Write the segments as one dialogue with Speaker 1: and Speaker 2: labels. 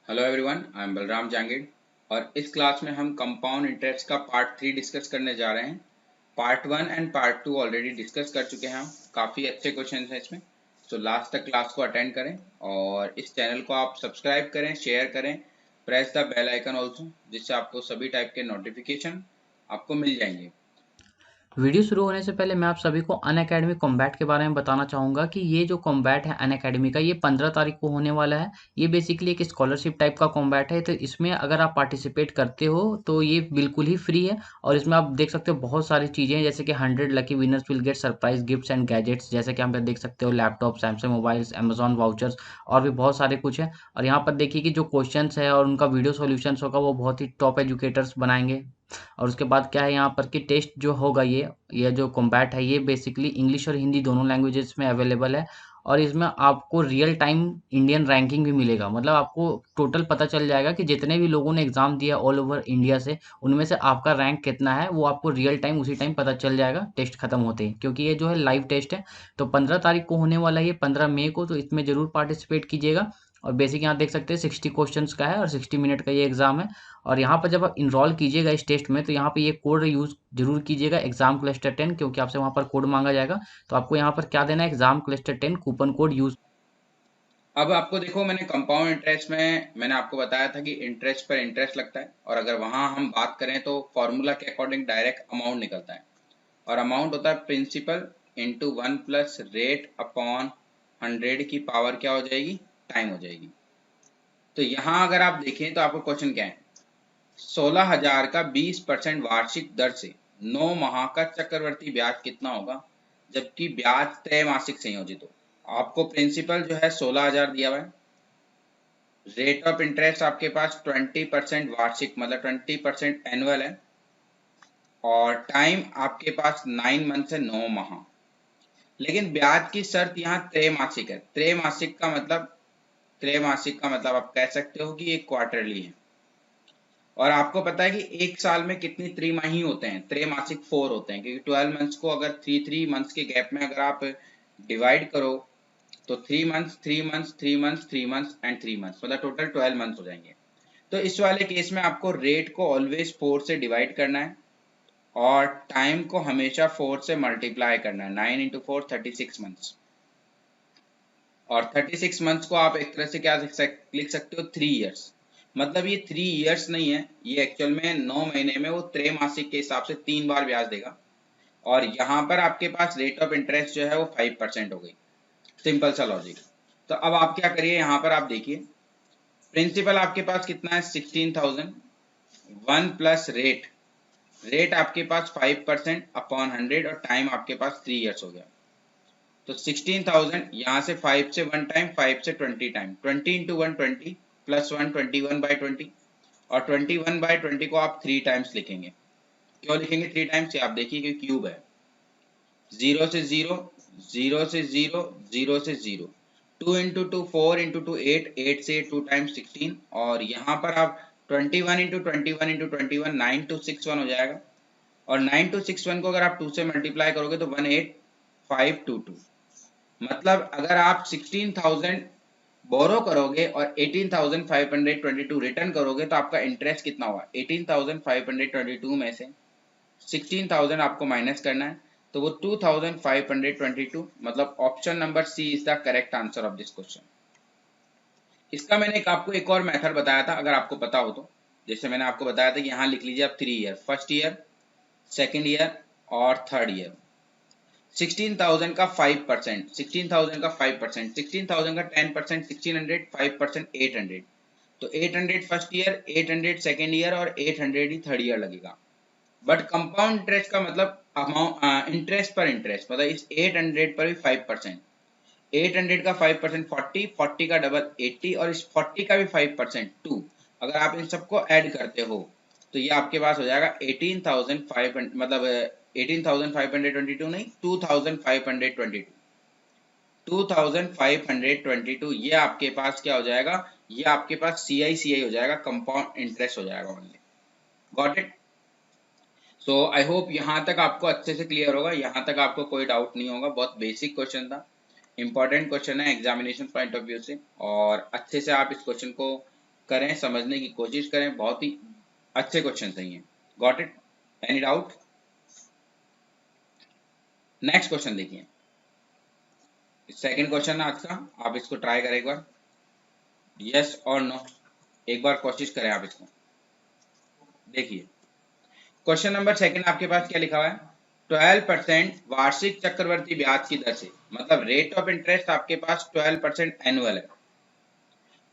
Speaker 1: Hello everyone, I am Balram Jangid और इस class में हम कंपाउंड इंटरेस्ट का पार्ट 3 डिस्कस करने जा रहे हैं। Part 1 and part 2 already discuss कर चुके हैं हम। काफ़ी अच्छे क्वेश्चन हैं इसमें, तो लास्ट तक क्लास को अटेंड करें और इस चैनल को आप सब्सक्राइब करें, शेयर करें, press the bell icon also, जिससे आपको सभी टाइप के नोटिफिकेशन आपको मिल जाएंगे।
Speaker 2: वीडियो शुरू होने से पहले मैं आप सभी को अनअकैडमी कॉम्बैट के बारे में बताना चाहूँगा कि ये जो कॉम्बैट है अनअकैडमी का, ये 15 तारीख को होने वाला है। ये बेसिकली एक स्कॉलरशिप टाइप का कॉम्बैट है, तो इसमें अगर आप पार्टिसिपेट करते हो तो ये बिल्कुल ही फ्री है। और इसमें आप देख सकते हो बहुत सारी चीज़ें हैं, जैसे कि 100 lucky winners will get surprise gifts and gadgets, जैसे कि आप देख सकते हो laptop, Samsung mobiles, Amazon vouchers और भी बहुत सारे कुछ है। और यहाँ पर देखिए कि जो क्वेश्चंस है और उनका वीडियो सॉल्यूशंस होगा वो बहुत ही टॉप एजुकेटर्स बनाएंगे। और उसके बाद क्या है यहाँ पर कि टेस्ट जो होगा, ये जो कॉम्बैट है ये बेसिकली इंग्लिश और हिंदी दोनों लैंग्वेजेस में अवेलेबल है। और इसमें आपको रियल टाइम इंडियन रैंकिंग भी मिलेगा, मतलब आपको टोटल पता चल जाएगा कि जितने भी लोगों ने एग्जाम दिया ऑल ओवर इंडिया से, उनमें से आपका रैंक कितना है वो आपको रियल टाइम उसी टाइम पता चल जाएगा टेस्ट खत्म होते ही, क्योंकि ये जो है लाइव टेस्ट है। तो 15 तारीख को होने वाला है, ये 15 मई को, तो इसमें जरूर पार्टिसिपेट कीजिएगा। और बेसिक यहाँ देख सकते हैं 60 क्वेश्चंस का है और 60 मिनट का ये एग्जाम है। और यहाँ पर जब आप इनरोल कीजिएगा इस टेस्ट में, तो यहाँ पे ये कोड यूज़ जरूर कीजिएगा, एग्जाम क्लस्टर 10, क्योंकि आपसे वहाँ पर कोड मांगा जाएगा। तो आपको यहाँ पर क्या देना है, exam cluster 10 coupon code use.
Speaker 1: अब आपको देखो, मैंने कंपाउंड इंटरेस्ट में मैंने आपको बताया था कि इंटरेस्ट पर इंटरेस्ट लगता है, और अगर वहाँ हम बात करें तो फॉर्मूला के अकॉर्डिंग डायरेक्ट अमाउंट निकलता है। और अमाउंट होता है principal into 1 plus rate upon 100 की पावर क्या हो जाएगी, टाइम हो जाएगी। तो यहाँ अगर आप देखें तो आपको क्वेश्चन क्या है, 16,000 का 20% वार्षिक दर से 9 माह का चक्रवर्ती ब्याज कितना होगा, जबकि ब्याज त्रैमासिक संयोजित हो। आपको प्रिंसिपल जो है 16,000 दिया हुआ है, रेट ऑफ इंटरेस्ट आपके पास 20% वार्षिक मतलब 20% एनुअल है, और टाइम आपके पास 9 मंथ से 9 माह। लेकिन ब्याज की शर्त यहाँ त्रैमासिक है। त्रैमासिक का मतलब आप कह सकते हो कि ये क्वार्टरली है। और आपको पता है कि एक साल में कितनी त्रिमाही होते हैं, त्रैमासिक 4 होते हैं, क्योंकि 12 मंथ्स को अगर 3 मंथ्स के गैप में अगर आप डिवाइड करो तो 3 months 3 months 3 months 3 months and 3 months, मतलब टोटल 12 मंथ्स हो जाएंगे। तो इस वाले केस में आपको रेट को ऑलवेज 4 से डिवाइड करना है और टाइम को हमेशा 4 से मल्टीप्लाई करना है। 9 × 4 36 मंथ्स, और 36 मंथ्स को आप एक तरह से क्या लिख सकते हो, 3 ईयर्स। मतलब ये 3 ईयर्स नहीं है, ये एक्चुअल में 9 महीने में वो त्रैमासिक के हिसाब से 3 बार ब्याज देगा। और यहाँ पर आपके पास रेट ऑफ इंटरेस्ट जो है वो 5% हो गई। सिंपल सा लॉजिक। तो अब आप क्या करिए, यहाँ पर आप देखिए प्रिंसिपल आपके पास कितना है, 16,000, 1 प्लस रेट, रेट आपके पास 5% अपॉन 100, और टाइम आपके पास 3 ईयर्स हो गया। तो 16,000 यहाँ से 5 से 1 टाइम, 5 से 20 टाइम, 20 इंटू 1 20 प्लस 1 21/20, और 21/20 को आप 3 टाइम्स लिखेंगे। क्यों लिखेंगे 3 टाइम्स, आप देखिए कि क्यूब है। 0 से 0, 0 से 0, 0 से 0, 2 इंटू 2 4 इंटू 2 8, 8 से 2 टाइम्स 16, और यहाँ पर आप 21 इंटू 21 इंटू 21 9261 हो जाएगा। और 9261 को अगर आप 2 से मल्टीप्लाई करोगे तो 18522। मतलब अगर आप 16,000 बोरो करोगे और 18,522 रिटर्न करोगे तो आपका इंटरेस्ट कितना होगा, 18,522 में से 16,000 आपको माइनस करना है, तो वो 2,522, मतलब option number C is the correct answer of this question. इसका मैंने आपको एक और मेथड बताया था, अगर आपको पता हो तो। जैसे मैंने आपको बताया था कि यहाँ लिख लीजिए आप 3 year, first year, second year और थर्ड ईयर। 16,000 का 5%, 16,000 का 5%, 16,000 का 10%, 1600, 5%, 800। तो 800 फर्स्ट ईयर, 800 सेकेंड ईयर और 800 ही थर्ड ईयर लगेगा। बट कंपाउंड इंटरेस्ट का मतलब अमाउंट, इंटरेस्ट पर इंटरेस्ट, मतलब इस 800 पर भी 5%। 800 का 5% 40, 40 का डबल 80, और इस 40 का भी 5% 2। अगर आप इन सबको ऐड करते हो तो ये आपके पास हो जाएगा 18,500, मतलब 18,522 नहीं, 2,522, 2,522, ये आपके पास क्या हो जाएगा, ये आपके पास CI हो जाएगा, कंपाउंड इंटरेस्ट हो जाएगा only. Got it. So I hope यहाँ तक आपको अच्छे से क्लियर होगा, यहाँ तक आपको कोई डाउट नहीं होगा। बहुत बेसिक क्वेश्चन था, इंपॉर्टेंट क्वेश्चन है एग्जामिनेशन पॉइंट ऑफ व्यू से, और अच्छे से आप इस क्वेश्चन को करें, समझने की कोशिश करें, बहुत ही अच्छे क्वेश्चन हैं ये। Got it? Any doubt? Next question देखिए, सेकंड क्वेश्चन है आज का, आप इसको ट्राई करें एक बार, यस और नो, एक बार कोशिश करें आप इसको। देखिए क्वेश्चन नंबर सेकंड आपके पास क्या लिखा हुआ है, 12% वार्षिक चक्रवर्ती ब्याज की दर से, मतलब रेट ऑफ इंटरेस्ट आपके पास 12% एनुअल है,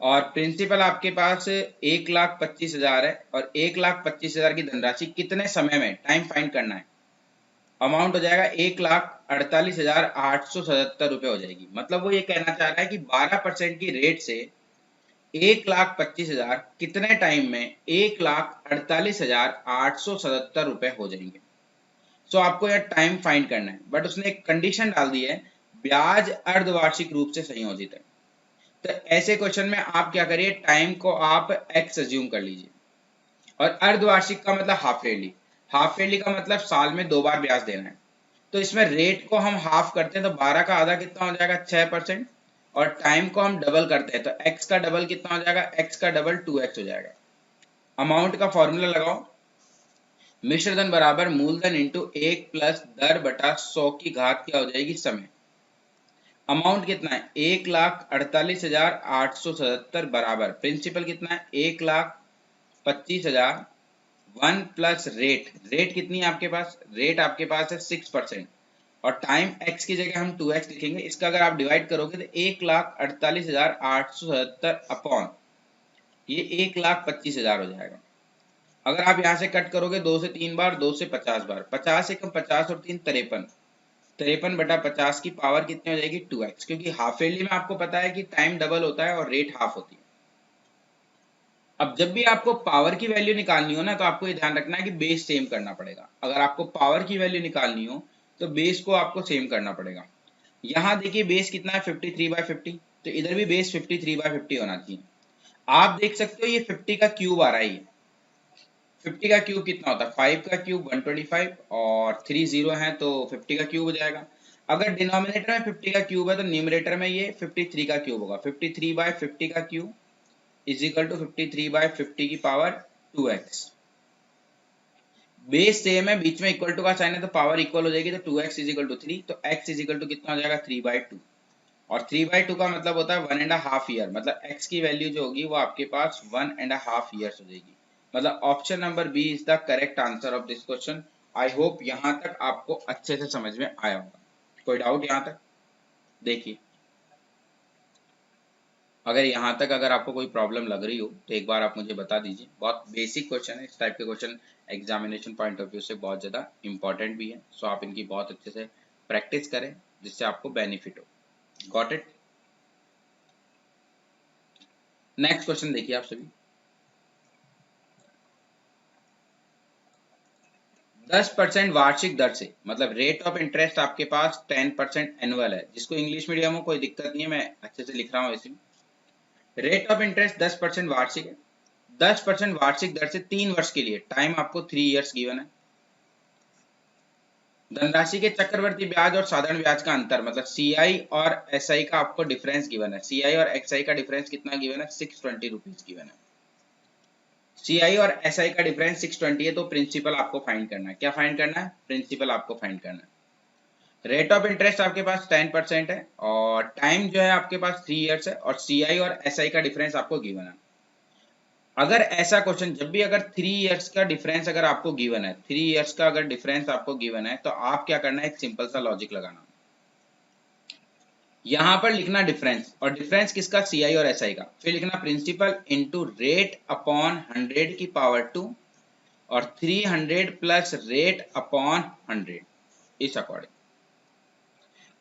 Speaker 1: और प्रिंसिपल आपके पास 1,25,000 है, और 1,25,000 की धनराशि कितने समय में, टाइम फाइंड करना है। अमाउंट हो जाएगा 1,48,877 रुपए हो जाएगी। मतलब वो ये कहना चाह रहा है कि 12% की रेट से 1,25,000 कितने टाइम में 1,48,877 रुपए हो जाएंगे। सो आपको यह टाइम फाइंड करना है, बट उसने एक कंडीशन डाल दी है, ब्याज अर्धवार्षिक रूप से संयोजित है। तो ऐसे क्वेश्चन में आप क्या करिए, टाइम को आप एक्स अज्यूम कर लीजिए, और अर्धवार्षिक का मतलब हाफ ईयरली, हाफ ईयरली का मतलब साल में 2 बार ब्याज देना है। तो इसमें रेट को हम हाफ करते हैं तो 12 का आधा कितना हो जाएगा, 6%, और टाइम को हम डबल करते हैं तो x का डबल कितना हो जाएगा, x का डबल 2x हो जाएगा। अमाउंट का फॉर्मूला लगाओ, मिश्र धन बराबर मूलधन इंटू 1 प्लस दर बटा 100 की घात क्या हो जाएगी, समय। अमाउंट कितना है, 1,48,877 बराबर प्रिंसिपल कितना है, 1,25,000, 1 प्लस रेट, रेट कितनी है आपके पास, रेट आपके पास है 6%, और टाइम x की जगह हम 2x लिखेंगे। इसका अगर आप डिवाइड करोगे तो 1,48,877 अपॉन ये 1,25,000 हो जाएगा। अगर आप यहाँ से कट करोगे 2 से 3 बार, 2 से 50 बार, 50 एकम 50 और 3 53, 53 बटा 50 की पावर कितनी हो जाएगी, 2x, क्योंकि हाफ ईयरली में आपको पता है कि टाइम डबल होता है और रेट हाफ होती है। अब जब भी आपको पावर की वैल्यू निकालनी हो ना, तो आपको ये ध्यान रखना है कि बेस सेम करना पड़ेगा। अगर आपको पावर की वैल्यू निकालनी हो तो बेस को आपको सेम करना पड़ेगा। यहाँ देखिए बेस कितना है, 53/50, तो इधर भी बेस 53/50 होना चाहिए। आप देख सकते हो ये 50 का क्यूब आ रहा है, 50 का क्यूब कितना होता है, 5 का क्यूब 125, और 3 0 है तो 50 का क्यूब हो जाएगा। अगर डिनोमिनेटर में 50 का क्यूब है तो न्यूमरेटर में ये 53 का क्यूब होगा, 53/50 का क्यूब इज इक्वल टू 53/50 की पावर 2x। बेस सेम है, बीच में इक्वल टू का साइन है तो पावर इक्वल हो जाएगी, तो 2x इज इक्वल टू 3, तो x इज इक्वल टू कितना हो जाएगा, 3/2, और 3/2 का मतलब होता है 1.5 ईयर, मतलब x की वैल्यू जो होगी वो आपके पास 1.5 ईयर्स हो जाएगी। मतलब option number B is the correct answer of this question. I hope यहाँ तक आपको अच्छे से समझ में आया होगा। कोई डाउट यहाँ तक? देखिए अगर यहाँ तक अगर आपको कोई प्रॉब्लम लग रही हो तो एक बार आप मुझे बता दीजिए। बहुत बेसिक क्वेश्चन है, इस टाइप के question examination point of view से बहुत ज़्यादा इंपॉर्टेंट भी है। सो आप इनकी बहुत अच्छे से प्रैक्टिस करें जिससे आपको बेनिफिट हो। Got it? नेक्स्ट क्वेश्चन देखिए आप सभी, 10% वार्षिक दर से, मतलब रेट ऑफ इंटरेस्ट आपके पास 10% एनुअल है। जिसको इंग्लिश मीडियम हो कोई दिक्कत नहीं है, मैं अच्छे से लिख रहा हूँ। ऐसे रेट ऑफ इंटरेस्ट 10% वार्षिक है, 10% वार्षिक दर से 3 वर्ष के लिए, टाइम आपको 3 इयर्स गिवन है। धनराशि के चक्रवर्ती ब्याज और साधारण ब्याज का अंतर, मतलब सीआई और एसआई का आपको डिफरेंस गिवन है। सीआई और एक्सआई का डिफरेंस कितना गिवन है, 620 रुपीज गिवन है। सीआई और एसआई का डिफरेंस 620 है, तो प्रिंसिपल आपको फाइंड करना है। क्या फाइंड करना है, प्रिंसिपल आपको फाइंड करना है। रेट ऑफ इंटरेस्ट आपके पास 10% है, और टाइम जो है आपके पास 3 इयर्स है, और सीआई और एसआई का डिफरेंस आपको गिवन है। अगर ऐसा क्वेश्चन जब भी अगर 3 इयर्स का डिफरेंस अगर आपको गिवन है, 3 इयर्स का अगर डिफरेंस आपको गिवन है, तो आप क्या करना है, एक सिंपल सा लॉजिक लगाना। यहां पर लिखना डिफरेंस, और डिफरेंस किसका, सीआई और एसआई का। फिर लिखना प्रिंसिपल इनटू रेट अपॉन 100 की पावर 2, और 300 प्लस रेट अपॉन 100, इस अकॉर्डिंग।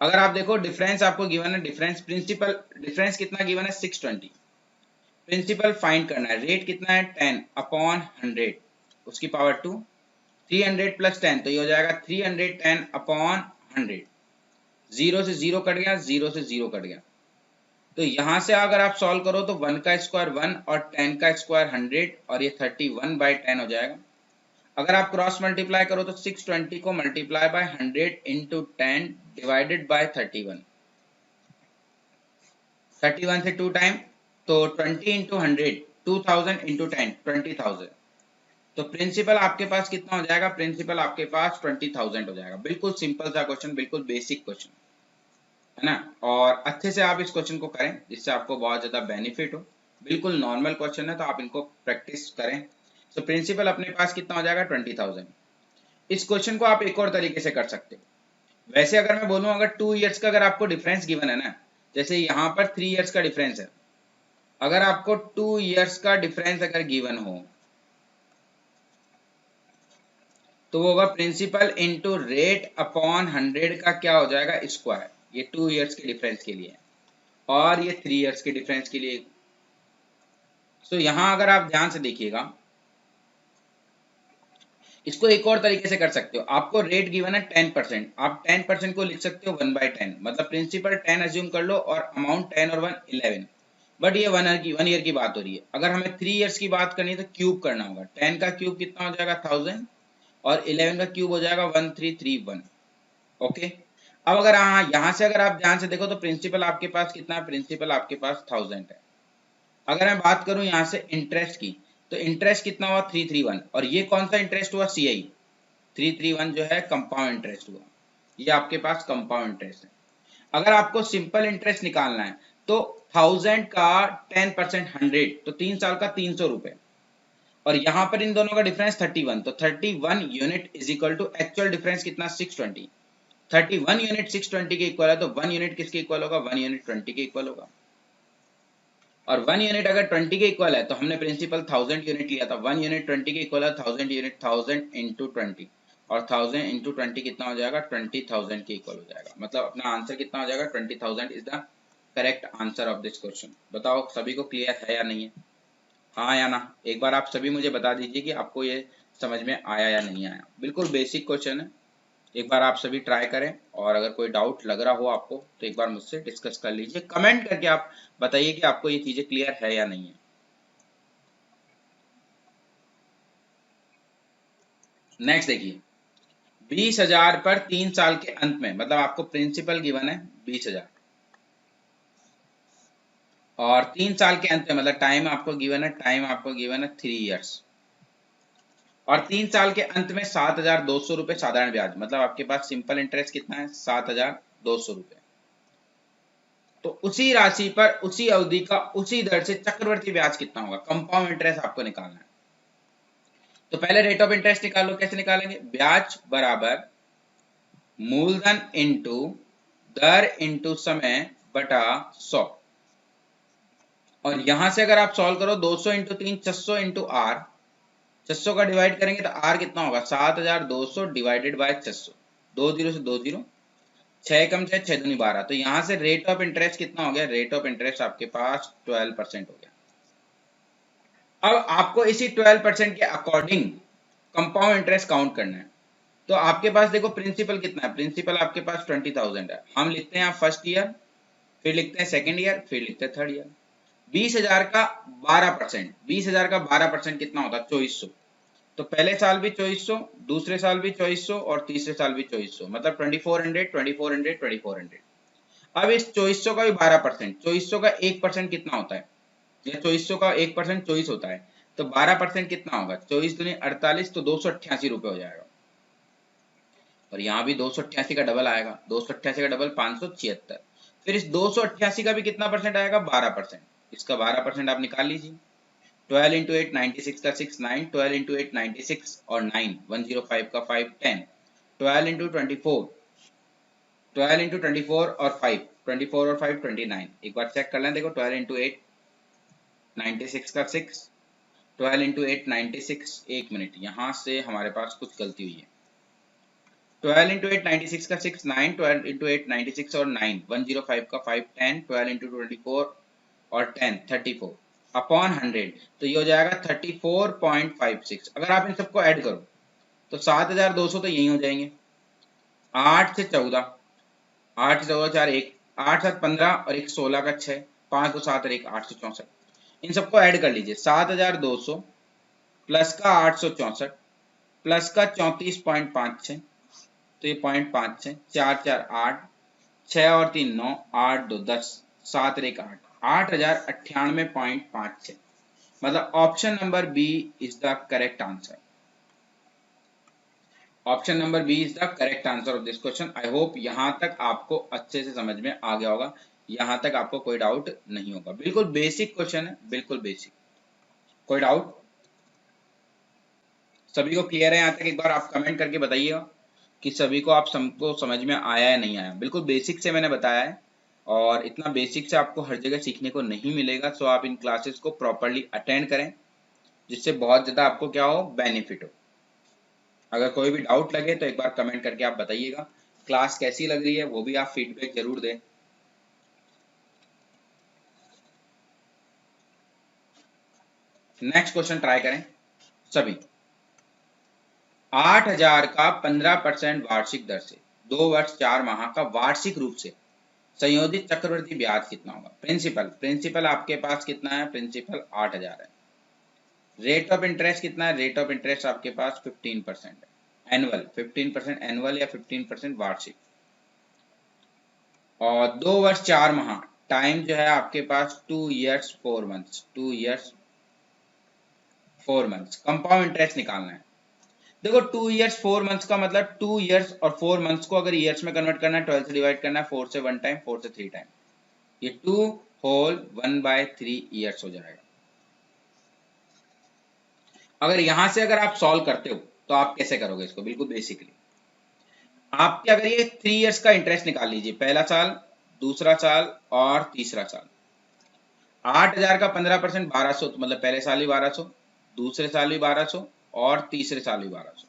Speaker 1: अगर आप देखो डिफरेंस आपको गिवन है, डिफरेंस प्रिंसिपल डिफरेंस कितना गिवन है, 620। प्रिंसिपल फाइंड करना है, रेट कितना है 10 अपॉन 100 उसकी पावर 2, 300 प्लस 10 तो ये हो जाएगा 310 अपॉन 100। 0 से 0 कट गया, 0 से 0 कट गया, तो यहां से अगर आप सॉल्व करो तो 1 का स्क्वायर 1 और 10 का स्क्वायर 100, और ये 31/10 हो जाएगा। अगर आप क्रॉस मल्टीप्लाई करो तो 620 को multiply by 100 into 10 divided by 31, 31 से 2 टाइम, तो 20 इंटू 100 2000 इंटू 10 20,000। तो प्रिंसिपल आपके पास कितना हो जाएगा? प्रिंसिपल आपके पास 20,000 हो जाएगा। बिल्कुल सिंपल सा क्वेश्चन, बिल्कुल बेसिक क्वेश्चन है ना। और अच्छे से आप इस क्वेश्चन को करें जिससे आपको बहुत ज्यादा बेनिफिट हो। बिल्कुल नॉर्मल क्वेश्चन है तो आप इनको प्रैक्टिस करें। तो प्रिंसिपल अपने पास कितना हो जाएगा? 20,000। इस क्वेश्चन को आप एक और तरीके से कर सकते हो। वैसे अगर मैं बोलूं, अगर 2 इयर्स का अगर आपको डिफरेंस गिवन है ना, जैसे यहाँ पर 3 इयर्स का डिफरेंस है, अगर आपको 2 इयर्स का डिफरेंस अगर गिवन हो तो वो होगा प्रिंसिपल इंटू रेट अपॉन 100 का क्या हो जाएगा? स्क्वायर। ये 2 इयर्स के डिफरेंस के लिए और ये 3 इयर्स के डिफरेंस के लिए। तो यहां अगर आप ध्यान से देखिएगा, इसको एक और तरीके से कर सकते हो। आपको रेट गिवन है 10%, आप 10% को लिख सकते हो 1/10, मतलब प्रिंसिपल 10 अज्यूम कर लो और अमाउंट 10 और 1 11। बट ये 1 ईयर की बात हो रही है। अगर हमें 3 इयर्स की बात करनी है तो क्यूब करना होगा। 10 का क्यूब कितना हो जाएगा? 1000 और 11 का क्यूब हो जाएगा 1331। ओके। अब अगर यहाँ से अगर आप ध्यान से देखो तो प्रिंसिपल आपके पास कितना है? प्रिंसिपल आपके पास 1000 है। अगर मैं बात करूं यहाँ से इंटरेस्ट की, तो इंटरेस्ट कितना हुआ? 331। और ये कौन सा इंटरेस्ट हुआ? CI 331 जो है कंपाउंड इंटरेस्ट हुआ। ये आपके पास कंपाउंड इंटरेस्ट है। अगर आपको सिंपल इंटरेस्ट निकालना है तो 1000 का 10% 100, तो 3 साल का 300 रुपए। और यहाँ पर इन दोनों का डिफरेंस 31, तो 31 unit is equal to actual difference कितना? 620। 31 यूनिट 620 के इक्वल है, तो 1 यूनिट किसके इक्वल होगा? 1 यूनिट 20 के इक्वल होगा। और 1 यूनिट अगर 20 के इक्वल है तो हमने प्रिंसिपल 1000 यूनिट लिया था। 1 यूनिट 20 के इक्वल है 1000 यूनिट, 1000 इंटू 20, और 1000 इंटू 20 कितना हो जाएगा? 20,000 के इक्वल हो जाएगा। मतलब अपना आंसर कितना हो जाएगा? 20,000 is the correct answer of this question. बताओ सभी को क्लियर है या नहीं है? हाँ या ना? एक बार आप सभी मुझे बता दीजिए कि आपको ये समझ में आया या नहीं आया। बिल्कुल बेसिक क्वेश्चन है, एक बार आप सभी ट्राई करें। और अगर कोई डाउट लग रहा हो आपको तो एक बार मुझसे डिस्कस कर लीजिए। कमेंट करके आप बताइए कि आपको ये चीजें क्लियर है या नहीं है। नेक्स्ट देखिए, 20,000 पर 3 साल के अंत में, मतलब आपको प्रिंसिपल गिवन है 20,000 और 3 साल के अंत में, मतलब टाइम आपको गिवन है, टाइम आपको गिवन है 3 इयर्स, और 3 साल के अंत में 7,200 रुपए साधारण ब्याज। मतलब आपके पास सिंपल इंटरेस्ट कितना है? 7,200 रुपए। तो उसी राशि पर उसी अवधि का उसी दर से चक्रवर्ती ब्याज कितना होगा? कंपाउंड इंटरेस्ट आपको निकालना है। तो पहले रेट ऑफ इंटरेस्ट निकालो। कैसे निकालेंगे? ब्याज बराबर मूलधन इंटू दर इंटू समय बटा 100। और यहां से अगर आप सॉल्व करो, 200 इंटू 3 600 इंटू आर, 600 का डिवाइड करेंगे तो आर कितना होगा? 7,200 डिवाइडेड बाय 600। 2 जीरो से 2 जीरो, 6 कम 6 6 दूनी 12। तो यहां से रेट ऑफ इंटरेस्ट कितना हो गया? रेट ऑफ इंटरेस्ट आपके पास 12% हो गया। अब आपको इसी 12% के अकॉर्डिंग कंपाउंड इंटरेस्ट काउंट करना है। तो आपके पास देखो प्रिंसिपल कितना है? प्रिंसिपल आपके पास 20,000 है। हम लिखते हैं फर्स्ट ईयर, फिर लिखते हैं सेकेंड ईयर, फिर लिखते हैं थर्ड ईयर। 20,000 का 12%, 20,000 का 12% कितना होता है? 2400। तो पहले साल भी 2400, दूसरे साल भी 2400 और तीसरे साल भी 2400, मतलब 2400 2400 2400। अब इस 2400 का भी 12%, 2400 का 1% कितना होता है? या 2400 का 1% 24 होता है, तो 12% कितना होगा? 24 दूनी 48, तो 288 रुपए हो जाएगा। और यहाँ भी 288 का डबल आएगा, 288 का डबल 576। फिर इस 288 का भी कितना परसेंट आएगा? 12%। इसका 12% आप निकाल लीजिए। 12 इंटू 8 96 का 6 9, 12 इंटू 8 96 और 9 105 का 5 10, 12 इंटू 24, 12 इंटू 24 और 5 24 और 5 29। एक बार चेक कर लें, देखो 12 इंटू 8 96 का 6, 12 इंटू 8 96। एक मिनट, यहाँ से हमारे पास कुछ गलती हुई है। 12 इंटू 8 96 का 6 9, 12 इंटू 8 96 और 9 105 का 5 10, 12 इंटू 24 और 10 34 अपॉन 100, तो ये हो जाएगा 34.56। अगर आप इन सबको ऐड करो तो 7,200 तो यही हो जाएंगे। 8 से 14, 8 से 14 4 1, 8 7 15 और 1 16 का 6, 5 2 7 और 1 864। इन सबको ऐड कर लीजिए। 7,200 प्लस का 864 प्लस का 34.56, तो ये 0.56, 4 4 8, 6 और 3 9, 8 2 10, 7 और 1 8, 8,098.56। मतलब option number B is the correct answer. Option number B is the correct answer of this question. I hope यहां तक आपको अच्छे से समझ में आ गया होगा, यहां तक आपको कोई डाउट नहीं होगा। बिल्कुल बेसिक क्वेश्चन है, बिल्कुल बेसिक। कोई डाउट? सभी को क्लियर है यहाँ तक? एक बार आप कमेंट करके बताइएगा कि सभी को आप सबको समझ में आया या नहीं आया। बिल्कुल बेसिक से मैंने बताया है, और इतना बेसिक से आपको हर जगह सीखने को नहीं मिलेगा। सो आप इन क्लासेस को प्रॉपरली अटेंड करें, जिससे बहुत ज़्यादा आपको क्या हो, बेनिफिट हो। अगर कोई भी डाउट लगे तो एक बार कमेंट करके आप बताइएगा। क्लास कैसी लग रही है वो भी आप फीडबैक जरूर दें। नेक्स्ट क्वेश्चन ट्राई करें सभी। 8,000 का 15% वार्षिक दर से 2 वर्ष 4 माह का वार्षिक रूप से संयोजित चक्रवृद्धि ब्याज कितना होगा? प्रिंसिपल आपके पास कितना है? प्रिंसिपल 8,000 है। रेट ऑफ इंटरेस्ट कितना है? रेट ऑफ इंटरेस्ट आपके पास 15% है। एनुअल 15% एनुअल या 15% वार्षिक। और 2 वर्ष 4 माह, टाइम जो है आपके पास 2 years 4 months, 2 years 4 months। Compound interest निकालना है। देखो 2 years 4 months का मतलब 2 years और 4 months को अगर ईयर्स में कन्वर्ट करना है, 12 से डिवाइड करना है, 4 से 1 टाइम, 4 से 3 टाइम, ये 2 होल 1/3 ईयर्स हो जाएगा। अगर यहां से अगर आप सॉल्व करते हो तो आप कैसे करोगे इसको? बिल्कुल बेसिकली आपके अगर ये 3 years का इंटरेस्ट निकाल लीजिए, पहला साल, दूसरा साल और तीसरा साल। 8,000 का 15% 1200, तो मतलब पहले साल भी 1200, दूसरे साल भी 1200 और तीसरे साल भी 1200।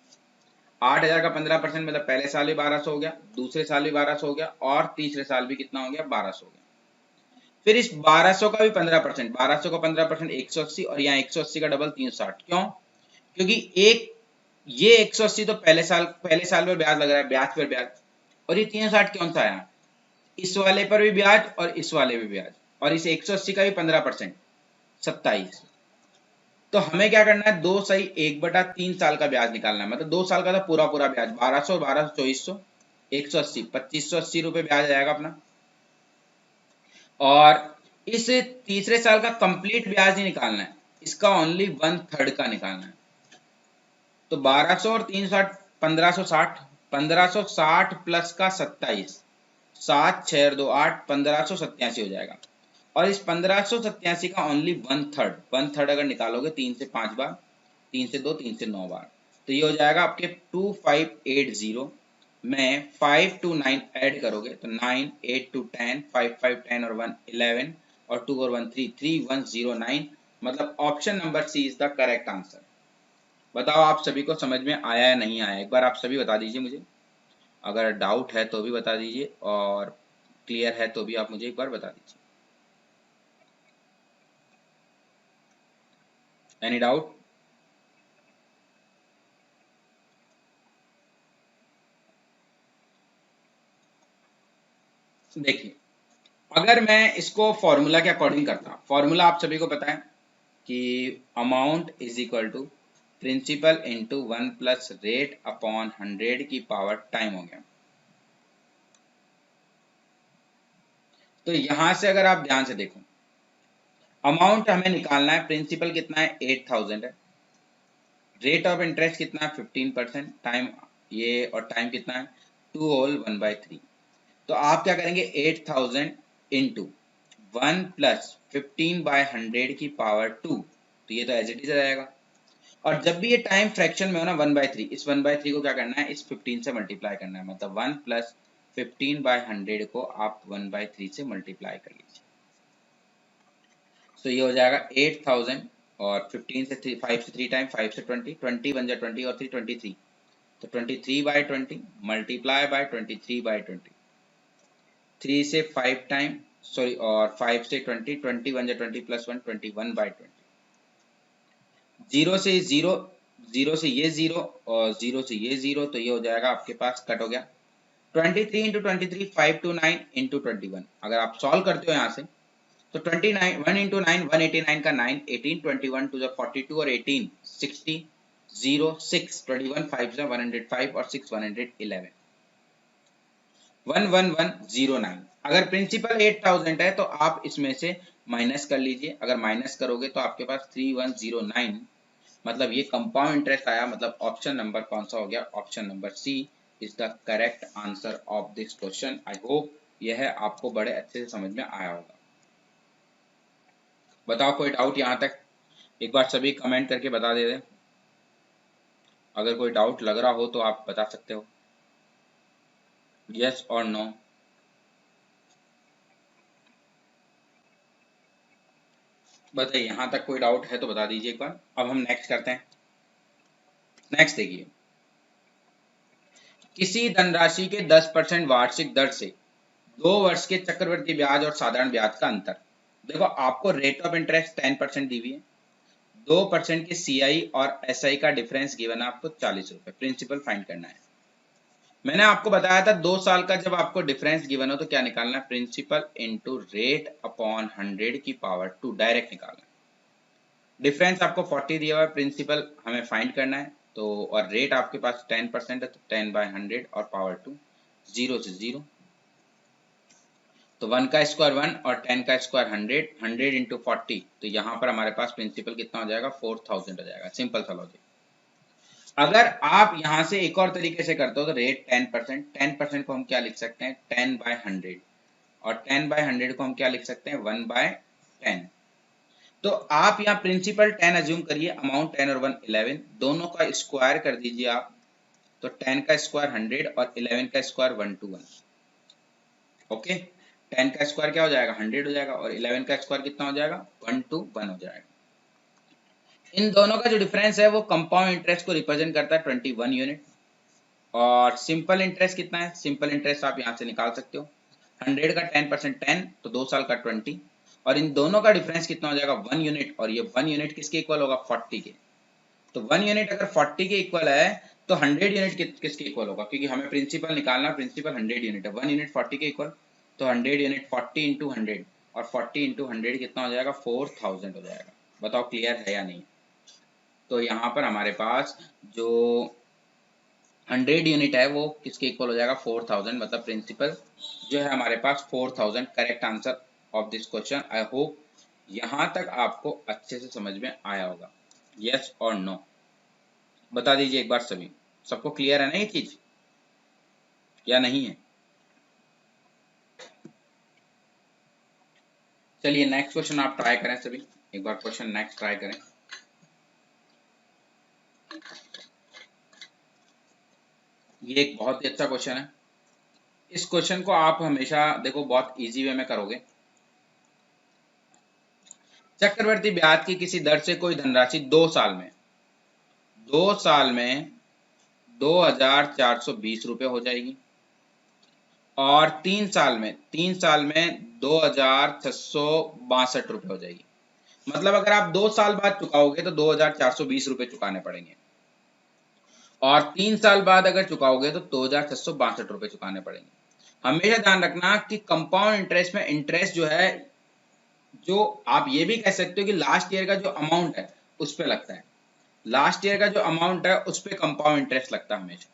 Speaker 1: 8,000 का 15% मतलब पहले साल भी 1200 हो गया, दूसरे साल भी 1200 हो गया और तीसरे साल भी कितना हो गया? 1200 हो गया। फिर इस 1200 का भी 15%, 1200 का 15% 180, और यहाँ 180 का डबल 360। क्यों? क्योंकि एक ये 180 तो पहले साल में ब्याज लग रहा है, ब्याज पर ब्याज। और ये 360 कौन सा आया? इस वाले पर भी ब्याज और इस वाले भी ब्याज, और इस 180 का भी 15%, 27। तो हमें क्या करना है? 2 सही 1/3 साल का ब्याज निकालना है। मतलब 2 साल का तो पूरा पूरा ब्याज 1200, 1200 2400, 180, 2580 रुपये ब्याज आएगा अपना। और इस तीसरे साल का कंप्लीट ब्याज ही निकालना है, इसका ओनली 1/3 का निकालना है। तो 1200 और 360 1560, 1560 प्लस का 27, 7 6 2 8, 1587 हो जाएगा। और इस 1587 का ओनली 1/3, 1/3 अगर निकालोगे 3 से 5 बार, 3 से 2, 3 से 9 बार, तो ये हो जाएगा आपके 2580 में 5 to 9 ऐड करोगे तो 9 8 to 10, 5 5 10 और 1 11 और 2 और 1 3 3109। मतलब option number C is the correct answer. बताओ आप सभी को समझ में आया या नहीं आया? एक बार आप सभी बता दीजिए मुझे। अगर डाउट है तो भी बता दीजिए, और क्लियर है तो भी आप मुझे एक बार बता दीजिए। Any doubt? देखिए, अगर मैं इसको फॉर्मूला के अकॉर्डिंग करता, फॉर्मूला आप सभी को पता है कि amount is equal to principal into 1 plus rate upon 100 की पावर टाइम हो गया। तो यहां से अगर आप ध्यान से देखो, अमाउंट हमें निकालना है, प्रिंसिपल कितना है? 8000 है, रेट ऑफ इंटरेस्ट कितना है? 15%, टाइम ये, और टाइम कितना है? 2 होल 1/3। तो आप क्या करेंगे? 8000 इंटू 1 प्लस 15/100 की पावर 2, तो ये तो एज इट इज रहेगा। और जब भी ये टाइम फ्रैक्शन में हो ना 1/3, इस 1/3 को क्या करना है? इस 15 से मल्टीप्लाई करना है। मतलब 1 प्लस 15/100 को आप 1/3 से मल्टीप्लाई कर लीजिए। तो ये हो जाएगा 8000, और 15 से 3, 5 से 3 टाइम, 5 से 20, 20 1 जा 20 और 3 23, तो 23/20 मल्टीप्लाई बाय 23/20, 3 से 5 टाइम, सॉरी, और 5 से 20, 20 1 जा 20 प्लस 1 21/20, 0 से 0, 0 से ये 0 और 0 से ये 0, तो ये हो जाएगा आपके पास, कट हो गया। 23 इंटू 23, 5 to 9 इंटू 21। अगर आप सॉल्व करते हो यहाँ से तो 29, 1 इंटू 9 189 का 9, 18 21 टू 42 और 18 60 0 6 21 5 105 और 6 111 11109। अगर प्रिंसिपल 8000 है तो आप इसमें से माइनस कर लीजिए। अगर माइनस करोगे तो आपके पास 3109, मतलब ये कंपाउंड इंटरेस्ट आया। मतलब ऑप्शन नंबर कौन सा हो गया? Option number C is the correct answer of this question. I hope यह आपको बड़े अच्छे से समझ में आया होगा। बताओ कोई डाउट यहाँ तक? एक बार सभी कमेंट करके बता दे दें। अगर कोई डाउट लग रहा हो तो आप बता सकते हो, यस और नो। बताइए, यहाँ तक कोई डाउट है तो बता दीजिए एक बार। अब हम नेक्स्ट करते हैं। नेक्स्ट देखिए, किसी धनराशि के 10% वार्षिक दर से 2 वर्ष के चक्रवृद्धि ब्याज और साधारण ब्याज का अंतर। देखो, आपको रेट ऑफ इंटरेस्ट 10% दी हुई है, 2% के सीआई और एसआई का डिफरेंस गिवन है आपको 40 रुपए। प्रिंसिपल फाइंड करना है। मैंने आपको बताया था 2 साल का जब आपको डिफरेंस गिवन हो तो क्या निकालना है? प्रिंसिपल इंटू रेट अपॉन 100 की पावर 2, डायरेक्ट निकालना है। डिफरेंस आपको 40 दिया हुआ है, प्रिंसिपल हमें फाइंड करना है। तो और रेट आपके पास 10% है, तो 10/100 और पावर 2, 0 से 0। तो 1 का स्क्वायर 1 और 10 का स्क्वायर 100, 100 इंटू 40, तो यहाँ पर हमारे पास प्रिंसिपल कितना हो जाएगा? 4000 हो जाएगा। सिंपल सा लॉजिक। अगर आप यहाँ से एक और तरीके से करते हो तो रेट 10%, 10% को हम क्या लिख सकते हैं? 10/100, और 10/100 को हम क्या लिख सकते हैं? 1/10। तो आप यहाँ प्रिंसिपल 10 अज्यूम करिए, अमाउंट 10 और 1 11, दोनों का स्क्वायर कर दीजिए आप। तो 10 का स्क्वायर 100 और 11 का स्क्वायर 121। ओके, 10 का स्क्वायर क्या हो जाएगा? 100 हो जाएगा, और 11 का स्क्वायर कितना हो जाएगा? 121 हो जाएगा। इन दोनों का जो डिफरेंस है वो कंपाउंड इंटरेस्ट को रिप्रेजेंट करता है 21 यूनिट। और सिंपल इंटरेस्ट कितना है? सिंपल इंटरेस्ट आप यहाँ से निकाल सकते हो। 100 का 10% 10, तो 2 साल का 20, और इन दोनों का डिफरेंस कितना हो जाएगा? 1 यूनिट। और ये 1 यूनिट किसके इक्वल होगा? 40 के। तो 1 यूनिट अगर 40 के इक्वल है तो 100 यूनिट किसके इक्वल होगा? क्योंकि हमें प्रिंसिपल निकालना, प्रिंसिपल 100 यूनिट है, 1 यूनिट 40 के इक्वल। तो 100 यूनिट 40 इंटू 100, और 40 इंटू 100 कितना हो जाएगा? 4000 हो जाएगा। बताओ क्लियर है या नहीं? तो यहाँ पर हमारे पास जो 100 यूनिट है वो किसके इक्वल हो जाएगा? 4000। मतलब प्रिंसिपल जो है हमारे पास 4000 correct answer of this question. I hope यहाँ तक आपको अच्छे से समझ में आया होगा। यस और नो बता दीजिए एक बार सभी। सबको क्लियर है ना ये चीज या नहीं है? चलिए नेक्स्ट क्वेश्चन आप ट्राई करें सभी, एक बार क्वेश्चन नेक्स्ट ट्राई करें। ये एक बहुत ही अच्छा क्वेश्चन है। इस क्वेश्चन को आप हमेशा देखो बहुत इजी वे में करोगे। चक्रवर्ती ब्याज की किसी दर से कोई धनराशि 2 साल में 2420 रुपये हो जाएगी, और 3 साल में 2662 रुपये हो जाएगी। मतलब अगर आप 2 साल बाद चुकाओगे तो 2420 रुपये चुकाने पड़ेंगे, और 3 साल बाद अगर चुकाओगे तो 2662 रुपये चुकाने पड़ेंगे। हमेशा ध्यान रखना कि कंपाउंड इंटरेस्ट में इंटरेस्ट जो है, जो आप ये भी कह सकते हो कि लास्ट ईयर का जो अमाउंट है उस पर लगता है। लास्ट ईयर का जो अमाउंट है उस पर कंपाउंड इंटरेस्ट लगता है हमेशा।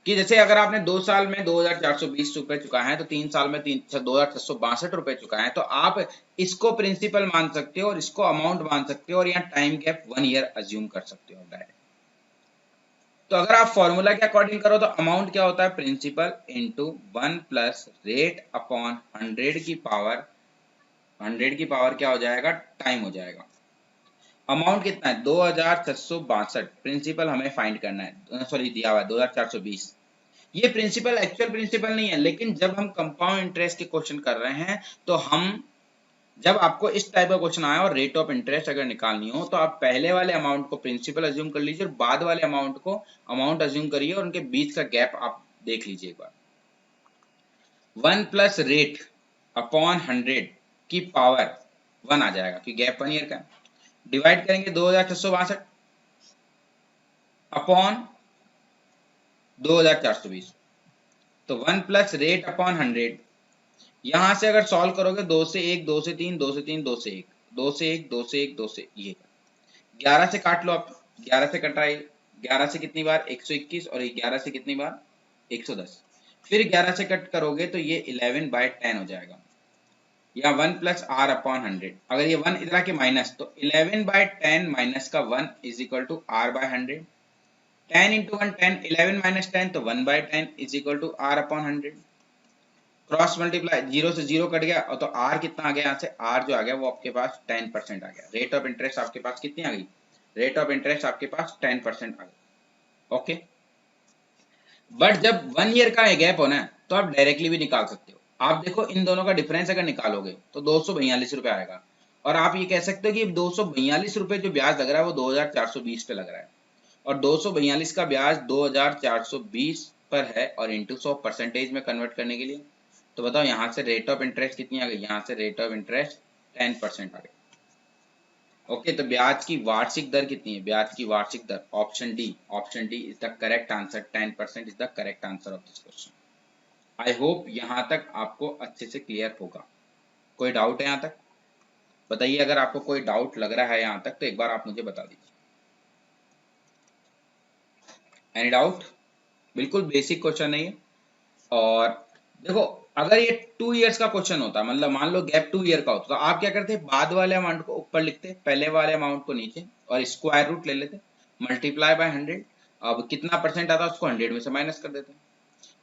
Speaker 1: कि जैसे अगर आपने 2 साल में 2420 रुपए चुका है, तो 3 साल में 2662 रुपए चुका है, तो आप इसको प्रिंसिपल मान सकते हो और इसको अमाउंट मान सकते हो, और यहाँ टाइम गैप 1 ईयर अज्यूम कर सकते हो डायरेक्ट। तो अगर आप फॉर्मूला के अकॉर्डिंग करो तो अमाउंट क्या होता है? Principal into 1 plus rate upon 100 की पावर, 100 की पावर क्या हो जाएगा? टाइम हो जाएगा। अमाउंट कितना है? 2662। प्रिंसिपल हमें फाइंड करना है, सॉरी दिया हुआ है 2420। ये प्रिंसिपल एक्चुअल प्रिंसिपल नहीं है, लेकिन जब हम कंपाउंड इंटरेस्ट के क्वेश्चन कर रहे हैं तो हम, जब आपको इस टाइप का क्वेश्चन आया और रेट ऑफ इंटरेस्ट अगर निकालनी हो तो आप पहले वाले अमाउंट को प्रिंसिपल अज्यूम कर लीजिए और बाद वाले अमाउंट को अमाउंट अज्यूम करिए, और उनके बीच का गैप आप देख लीजिए एक बार। 1 प्लस रेट अपॉन 100 की पावर 1 आ जाएगा, क्योंकि गैप 1 ईयर का। डिवाइड करेंगे 2662 अपॉन 2420, तो 1 प्लस रेट अपॉन 100। यहां से अगर सॉल्व करोगे 2 से 1, 2 से 3, 2 से 3, 2 से 1, 2 से 1, 2 से 1, 2 से ये 11 से काट लो आप। 11 से कटाए, 11 से कितनी बार? 121, और 11 से कितनी बार? 110। फिर 11 से कट करोगे तो ये 11/10 हो जाएगा। या 1 प्लस आर अपॉन 100। अगर ये 1 इधर आके माइनस, तो 11/10 माइनस का 1 is equal to R by 100। 10 into 1 10, 11 minus 10 तो 1/10 is equal to R upon 100। Cross multiply, 0 से 0 कट गया, और तो आर कितना आ गया यहाँ से, आर जो आ गया वो आपके पास 10% आ गया। रेट ऑफ इंटरेस्ट आपके पास कितनी आ गई, रेट ऑफ इंटरेस्ट आपके पास 10% आ गई। ओके, बट जब 1 ईयर का गैप होना है तो आप डायरेक्टली भी निकाल सकते हो। आप देखो इन दोनों का डिफरेंस अगर निकालोगे तो 242 रुपए आएगा, और आप ये कह सकते हो कि 242 रुपए जो ब्याज लग रहा है वो 2420 पे लग रहा है, और 242 का ब्याज 2420 पर है, और इंटू 100% में कन्वर्ट करने के लिए, तो बताओ यहाँ से रेट ऑफ इंटरेस्ट कितनी आ गई, यहाँ से रेट ऑफ इंटरेस्ट 10% आ गई। ओके, तो ब्याज की वार्षिक दर कितनी है, ब्याज की वार्षिक दर option D, option D is the correct answer. 10% is the correct answer of this question. I hope यहाँ तक आपको अच्छे से क्लियर होगा। कोई डाउट है यहाँ तक, बताइए। अगर आपको कोई डाउट लग रहा है यहाँ तक तो एक बार आप मुझे बता दीजिए। Any doubt? बिल्कुल बेसिक क्वेश्चन है ये। और देखो, अगर ये 2 इयर्स का क्वेश्चन होता, मतलब मान लो गैप 2 ईयर का होता, तो आप क्या करते, बाद वाले अमाउंट को ऊपर लिखते, पहले वाले अमाउंट को नीचे, और स्क्वायर रूट ले लेते, मल्टीप्लाई बाय 100। अब कितना परसेंट आता उसको 100 में से माइनस कर देते।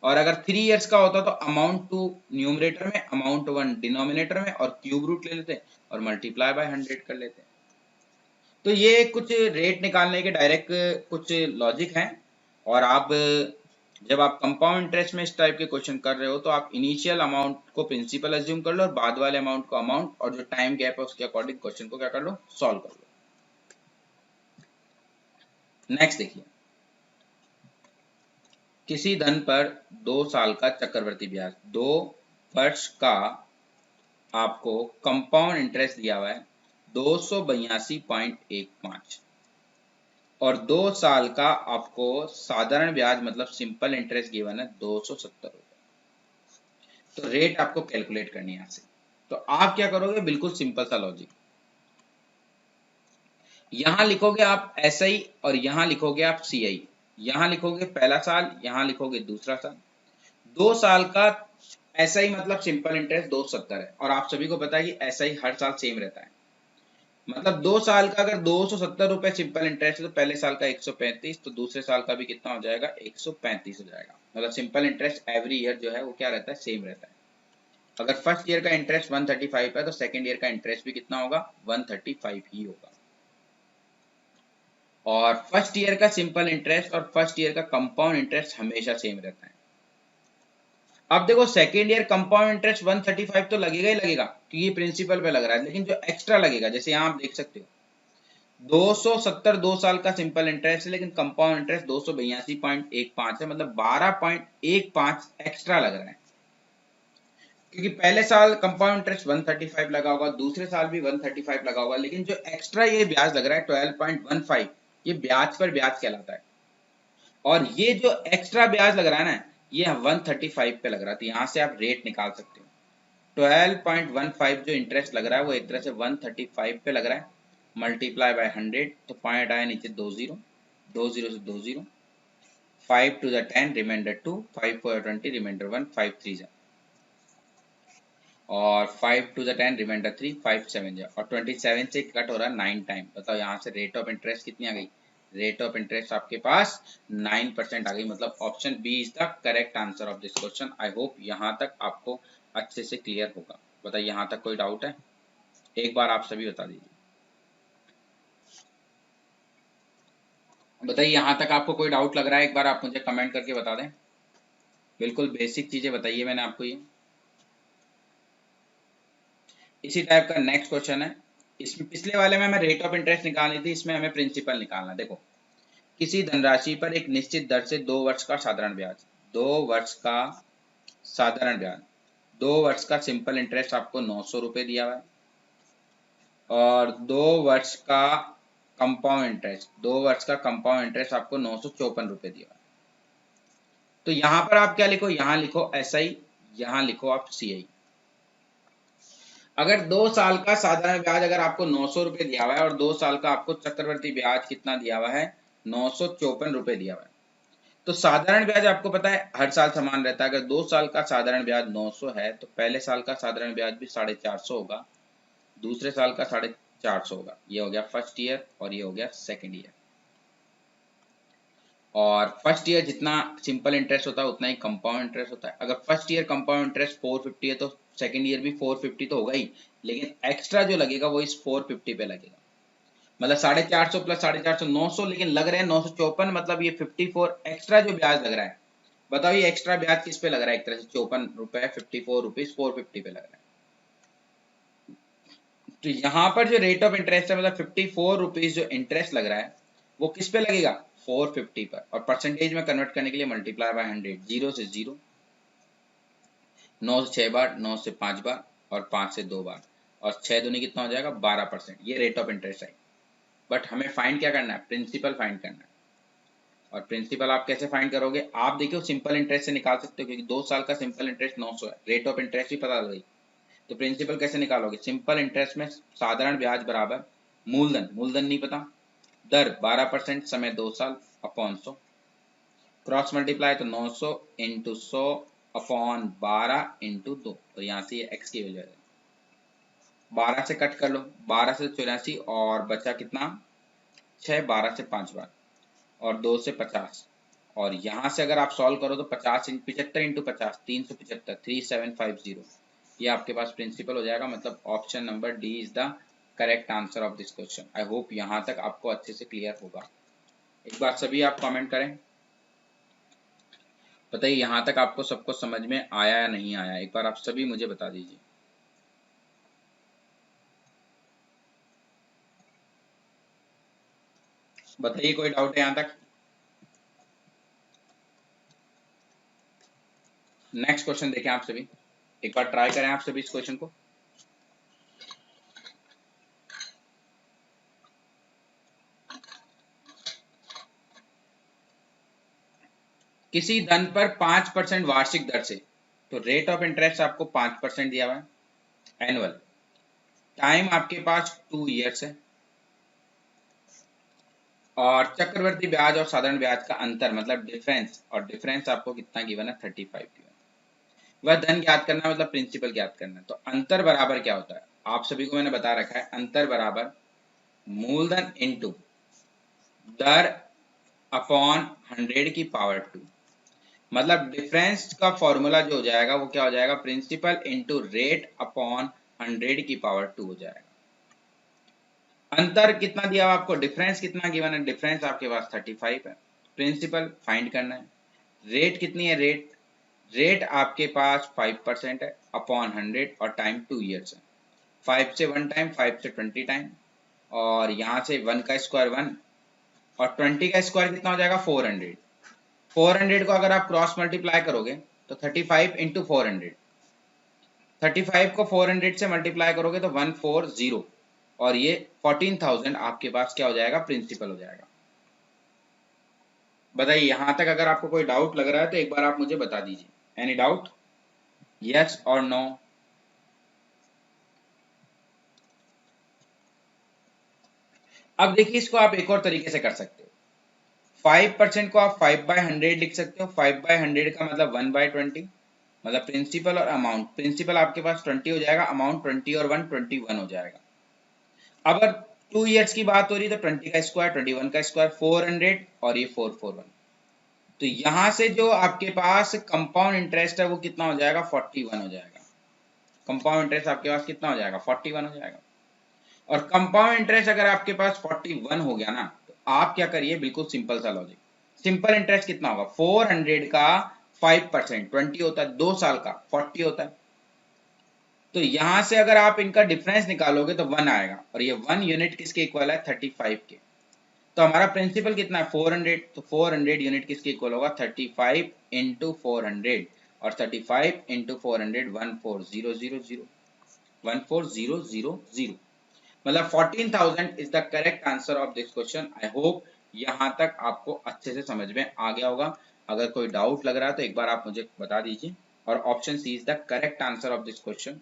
Speaker 1: और अगर 3 इयर्स का होता तो अमाउंट 2 न्यूमरेटर में, अमाउंट 1 डिनोमिनेटर में, और क्यूब रूट ले लेते और मल्टीप्लाई बाय 100 कर लेते। तो ये कुछ रेट निकालने के डायरेक्ट कुछ लॉजिक हैं। और आप जब आप कंपाउंड इंटरेस्ट में इस टाइप के क्वेश्चन कर रहे हो तो आप इनिशियल अमाउंट को प्रिंसिपल अज्यूम कर लो, और बाद वाले अमाउंट को अमाउंट, और जो टाइम गैप है उसके अकॉर्डिंग क्वेश्चन को क्या कर लो, सॉल्व कर लो। नेक्स्ट देखिए, किसी धन पर 2 साल का चक्रवृद्धि ब्याज, 2 वर्ष का आपको कंपाउंड इंटरेस्ट दिया हुआ है 282.15, और 2 साल का आपको साधारण ब्याज मतलब सिंपल इंटरेस्ट गिवन है 270 रुपए। तो रेट आपको कैलकुलेट करनी है यहाँ से। तो आप क्या करोगे, बिल्कुल सिंपल सा लॉजिक, यहां लिखोगे आप SI और यहां लिखोगे आप CI। यहां लिखोगे पहला साल, यहां लिखोगे दूसरा साल। 2 साल का SI मतलब सिंपल इंटरेस्ट 270 है, और आप सभी को पता है कि SI हर साल सेम रहता है। मतलब 2 साल का अगर 270 रुपए सिंपल इंटरेस्ट है तो पहले साल का 135, तो दूसरे साल का भी कितना हो जाएगा, 135 हो जाएगा। मतलब सिंपल इंटरेस्ट एवरी ईयर जो है वो क्या रहता है, सेम रहता है। अगर फर्स्ट ईयर का इंटरेस्ट 135 है तो सेकंड ईयर का इंटरेस्ट भी कितना होगा, 135 ही होगा। और फर्स्ट ईयर का सिंपल इंटरेस्ट और फर्स्ट ईयर का कंपाउंड इंटरेस्ट हमेशा सेम रहता है। अब देखो, सेकेंड ईयर कंपाउंड इंटरेस्ट 135 तो लगेगा ही लगेगा क्योंकि ये प्रिंसिपल पे लग रहा है, लेकिन जो एक्स्ट्रा लगेगा, जैसे यहाँ आप देख सकते हो 270 2 साल का सिंपल इंटरेस्ट है, लेकिन कंपाउंड इंटरेस्ट 282.15 है, मतलब 12.15 एक्स्ट्रा लग रहा है। क्योंकि पहले साल कंपाउंड इंटरेस्ट 135 लगा होगा, दूसरे साल भी 135 लगा होगा, लेकिन जो एक्स्ट्रा ये ब्याज लग रहा है 12.15, ये ब्याज पर ब्याज कहलाता है। और ये जो एक्स्ट्रा ब्याज लग रहा है ना, ये 135 पे लग रहा है, तो यहाँ से आप रेट निकाल सकते हो। 12.15 जो इंटरेस्ट लग रहा है वो एक तरह से 135 पे लग रहा है, मल्टीप्लाई बाय 100, तो पॉइंट आया नीचे 20, 20 से 20, 5 to the 10 रिमाइंडर 2, 5 4 20 रिमाइंडर 1, 5 3 जा, और 5 to the 10 रिमाइंडर 3, 5 7 जा, और 27 से कट हो रहा है 9 टाइम। बताओ यहाँ से रेट ऑफ इंटरेस्ट कितनी आ गई, रेट ऑफ इंटरेस्ट आपके पास 9% आ गई। मतलब option B is the correct answer of this question. I hope यहाँ तक आपको अच्छे से क्लियर होगा। बताइए यहाँ तक कोई डाउट है, एक बार आप सभी बता दीजिए। बताइए यहाँ तक आपको कोई डाउट लग रहा है, एक बार आप मुझे कमेंट करके बता दें। बिल्कुल बेसिक चीजें बताइए मैंने आपको ये। इसी टाइप का नेक्स्ट क्वेश्चन है। इसमें पिछले वाले में हमें रेट ऑफ इंटरेस्ट निकालनी थी, इसमें हमें प्रिंसिपल निकालना। देखो, किसी धनराशि पर एक निश्चित दर से 2 वर्ष का साधारण ब्याज, 2 वर्ष का साधारण ब्याज, 2 वर्ष का सिंपल इंटरेस्ट आपको 900 रुपए दिया हुआ है, और 2 वर्ष का कंपाउंड इंटरेस्ट, 2 वर्ष का कंपाउंड इंटरेस्ट आपको 954 रुपए दिया हुआ है। तो यहां पर आप क्या लिखो, यहां लिखो SI, यहां लिखो आप CI। अगर 2 साल का साधारण ब्याज अगर आपको 900 रुपए दिया हुआ है, और 2 साल का आपको चक्रवर्ती ब्याज कितना दिया हुआ है, 954 रुपए दिया हुआ है, तो साधारण ब्याज आपको पता है हर साल समान रहता है। अगर 2 साल का साधारण ब्याज 900 है तो पहले साल का साधारण ब्याज भी 450 होगा, दूसरे साल का 450 होगा। ये हो गया फर्स्ट ईयर और ये हो गया सेकेंड ईयर। और फर्स्ट ईयर जितना सिंपल इंटरेस्ट होता है उतना ही कंपाउंड इंटरेस्ट होता है। अगर फर्स्ट ईयर कंपाउंड इंटरेस्ट 450 है तो सेकेंड ईयर भी 450 तो होगा ही, लेकिन एक्स्ट्रा जो लगेगा वो इस 450 पे लगेगा। मतलब 450 प्लस 450 900, लेकिन लग रहे हैं 954, मतलब ये 54 एक्स्ट्रा जो ब्याज लग रहा है। बताओ ये एक्स्ट्रा ब्याज किस पे लग रहा है? एक तरह से 54 रुपए 54 रुपीज 450 पे लग रहा है। तो यहाँ पर जो रेट ऑफ इंटरेस्ट है, मतलब 54 रुपीज जो इंटरेस्ट लग रहा है वो किस पे लगेगा? 450 पर। और परसेंटेज में कन्वर्ट करने के लिए मल्टीप्लाई बाय 100, 0 से 0, 9 से 6 बार, 9 से 5 बार और 5 से 2 बार, और 6 दूनी कितना हो जाएगा? 12%। ये रेट ऑफ इंटरेस्ट है। बट हमें फाइंड क्या करना है? प्रिंसिपल फाइंड करना है। और प्रिंसिपल आप कैसे फाइंड करोगे? आप देखिए सिंपल इंटरेस्ट से निकाल सकते हो, क्योंकि 2 साल का सिंपल इंटरेस्ट 900 है, रेट ऑफ इंटरेस्ट भी पता लग गई। तो प्रिंसिपल कैसे निकालोगे? सिंपल इंटरेस्ट में साधारण ब्याज बराबर मूलधन, मूलधन नहीं पता, दर 12% समय 2 साल अपॉन 100, क्रॉस मल्टीप्लाई तो 900 इंटू 100 अपॉन 12 इंटू 2, और यहाँ से ये एक्स की वैल्यू है। 12 से कट कर लो, 12 से 84 और बचा कितना? 6, 12 से 5 बार और 2 से 50, और यहाँ से अगर आप सॉल्व करो तो 75 इंटू 50 375, 3750, ये आपके पास प्रिंसिपल हो जाएगा। मतलब option number D is the correct answer of this question. I hope यहाँ तक आपको अच्छे से क्लियर होगा। एक बार सभी आप कमेंट करें, बताइए यहाँ तक आपको सबको समझ में आया या नहीं आया? एक बार आप सभी मुझे बता दीजिए। बताइए कोई डाउट है यहाँ तक? नेक्स्ट क्वेश्चन देखें आप सभी, एक बार ट्राई करें आप सभी इस क्वेश्चन को। किसी धन पर 5% वार्षिक दर से, तो रेट ऑफ इंटरेस्ट आपको 5% दिया हुआ है एनुअल, टाइम आपके पास 2 ईयर्स है, और चक्रवर्ती ब्याज और साधारण ब्याज का अंतर मतलब डिफरेंस, और डिफरेंस आपको कितना गिवन है? 35 गिवन। वह धन ज्ञात करना मतलब प्रिंसिपल ज्ञात करना है। तो अंतर बराबर क्या होता है? आप सभी को मैंने बता रखा है, अंतर बराबर मूलधन इंटू दर अपॉन 100 की पावर 2। मतलब डिफरेंस का फॉर्मूला जो हो जाएगा वो क्या हो जाएगा? प्रिंसिपल इंटू रेट अपॉन 100 की पावर 2 हो जाएगा। अंतर कितना दिया हुआ आपको? डिफरेंस कितना गिवन है? डिफरेंस आपके पास 35 है। प्रिंसिपल फाइंड करना है। रेट कितनी है? रेट आपके पास 5% है अपॉन 100, और टाइम 2 ईयर्स है। 5 से 1 टाइम, 5 से 20 टाइम, और यहाँ से 1 का स्क्वायर 1, और 20 का स्क्वायर कितना हो जाएगा? 400। 400 को अगर आप क्रॉस मल्टीप्लाई करोगे तो 35 इंटू 400, 35 को 400 से मल्टीप्लाई करोगे तो 140, और ये 14,000 आपके पास क्या हो जाएगा? प्रिंसिपल हो जाएगा। बताइए यहां तक अगर आपको कोई डाउट लग रहा है तो एक बार आप मुझे बता दीजिए। Any doubt? यस और नो? अब देखिए इसको आप एक और तरीके से कर सकते हो। 5% को आप 5/100 लिख सकते हो। 5/100 का मतलब 1/20, मतलब प्रिंसिपल और अमाउंट। प्रिंसिपल आपके पास 20 हो जाएगा, अमाउंट 20 और 1 21 हो जाएगा। अगर 2 ईयर्स की बात हो रही है तो 20 का स्क्वायर, 21 का स्क्वायर, 400 और ये 441। तो यहां से जो आपके पास कंपाउंड इंटरेस्ट है वो कितना हो जाएगा? 41 हो जाएगा। कंपाउंड इंटरेस्ट आपके पास कितना हो जाएगा? 41 हो जाएगा। और कंपाउंड इंटरेस्ट अगर आपके पास 41 हो गया ना, तो आप क्या करिए, बिल्कुल सिंपल सा लॉजिक। सिंपल इंटरेस्ट कितना होगा? 400 का 5% 20 होता है, 2 साल का 40 होता है। तो यहां से अगर आप इनका डिफरेंस निकालोगे तो 1 आएगा, और ये 1 यूनिट किसके इक्वल है? 35 के। तो हमारा प्रिंसिपल कितना है? 400। तो 400 यूनिट किसके इक्वल होगा? 35 इंटू 400, और 35 इंटू 400 14000, 14000। मतलब 14,000 is the correct answer of this question. I hope यहाँ तक आपको अच्छे से समझ में आ गया होगा। अगर कोई डाउट लग रहा है तो एक बार आप मुझे बता दीजिए। और option C is the correct answer of this question.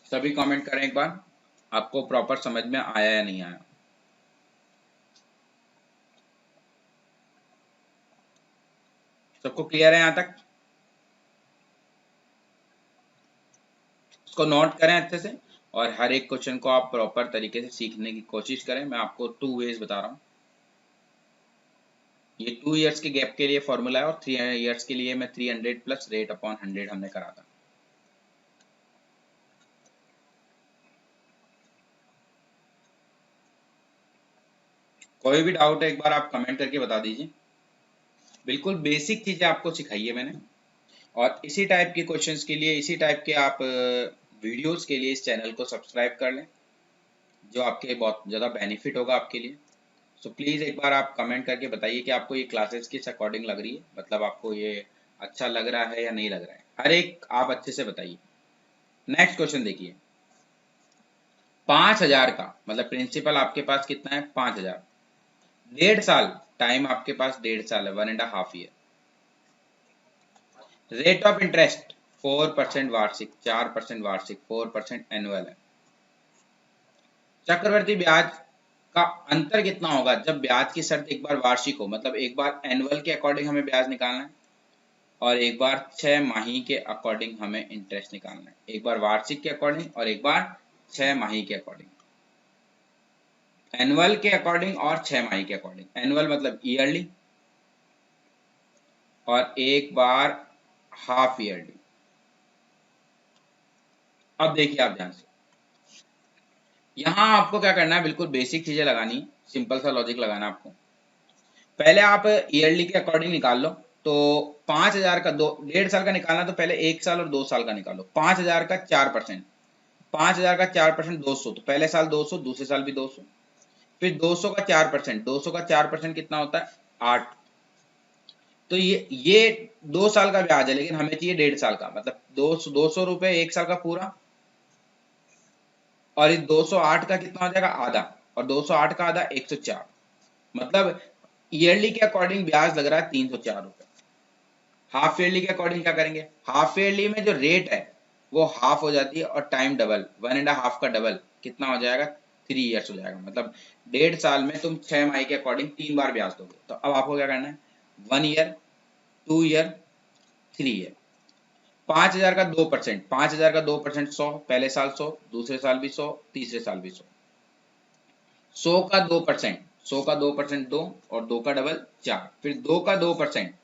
Speaker 1: सभी कमेंट करें एक बार, आपको प्रॉपर समझ में आया या नहीं आया। सबको क्लियर है यहाँ तक? इसको नोट करें अच्छे से और हर एक क्वेश्चन को आप प्रॉपर तरीके से सीखने की कोशिश करें। मैं आपको 2 वेज बता रहा हूँ। ये 2 इयर्स के गैप के लिए फॉर्मूला है और 3 इयर्स के लिए मैं 300 प्लस रेट अपॉन 100 हमने करा था। कोई भी डाउट है एक बार आप कमेंट करके बता दीजिए। बिल्कुल बेसिक चीजें आपको सिखाई है मैंने, और इसी टाइप के क्वेश्चंस के लिए, इसी टाइप के आप वीडियोस के लिए इस चैनल को सब्सक्राइब कर लें, जो आपके बहुत ज़्यादा बेनिफिट होगा आपके लिए। सो प्लीज़ एक बार आप कमेंट करके बताइए कि आपको ये क्लासेस किस अकॉर्डिंग लग रही है, मतलब आपको ये अच्छा लग रहा है या नहीं लग रहा है, हर एक आप अच्छे से बताइए। नेक्स्ट क्वेश्चन देखिए, 5,000 का मतलब प्रिंसिपल आपके पास कितना है? 5,000। 1.5 साल टाइम आपके पास, 1.5 साल है, 1.5 ईयर। रेट ऑफ इंटरेस्ट 4% वार्षिक, 4% वार्षिक, 4% एनुअल है। चक्रवर्ती ब्याज का अंतर कितना होगा जब ब्याज की शर्त एक बार वार्षिक हो, मतलब एक बार एनुअल के अकॉर्डिंग हमें ब्याज निकालना है और एक बार 6 माही के अकॉर्डिंग हमें इंटरेस्ट निकालना है। एक बार वार्षिक के अकॉर्डिंग और एक बार 6 माही के अकॉर्डिंग। एनुअल के अकॉर्डिंग और 6 माही के अकॉर्डिंग। एनुअल मतलब ईयरली और एक बार हाफ ईयरली। अब देखिए आप ध्यान से, यहां आपको क्या करना है, बिल्कुल बेसिक चीजें लगानी, सिंपल सा लॉजिक लगाना आपको। पहले आप ईयरली के अकॉर्डिंग निकाल लो, तो 5,000 का 1.5 साल का निकालना, तो पहले 1 साल और 2 साल का निकालो। 5,000 का 4%, 5,000 का 4% 200, तो पहले साल 200, दूसरे साल भी 200। फिर 200 का 4%, 200 का 4% कितना होता है? 8। तो ये 2 साल का ब्याज है, लेकिन हमें चाहिए 1.5 साल का, मतलब 200 रुपए 1 साल का पूरा, और इस 208 का कितना हो जाएगा? आधा, और 208 का आधा 104। मतलब ईयरली के अकॉर्डिंग ब्याज लग रहा है 304 रुपए। हाफ ईयरली के अकॉर्डिंग क्या करेंगे? हाफ ईयरली में जो रेट है वो हाफ हो जाती है और टाइम डबल, 1.5 का डबल कितना हो जाएगा? 3 इयर्स हो जाएगा। मतलब 1.5 साल में तुम 6 माही के अकॉर्डिंग 3 बार ब्याज दोगे। तो अब आपको क्या करना है? 1 ईयर, 2 ईयर, 3 ईयर। 5,000 का 2%, 5,000 का 2% 100, पहले साल 100, दूसरे साल भी 100, तीसरे साल भी 100। 100 का 2%, 100 का 2% 2, और 2 का डबल 4, फिर 2 का 2%,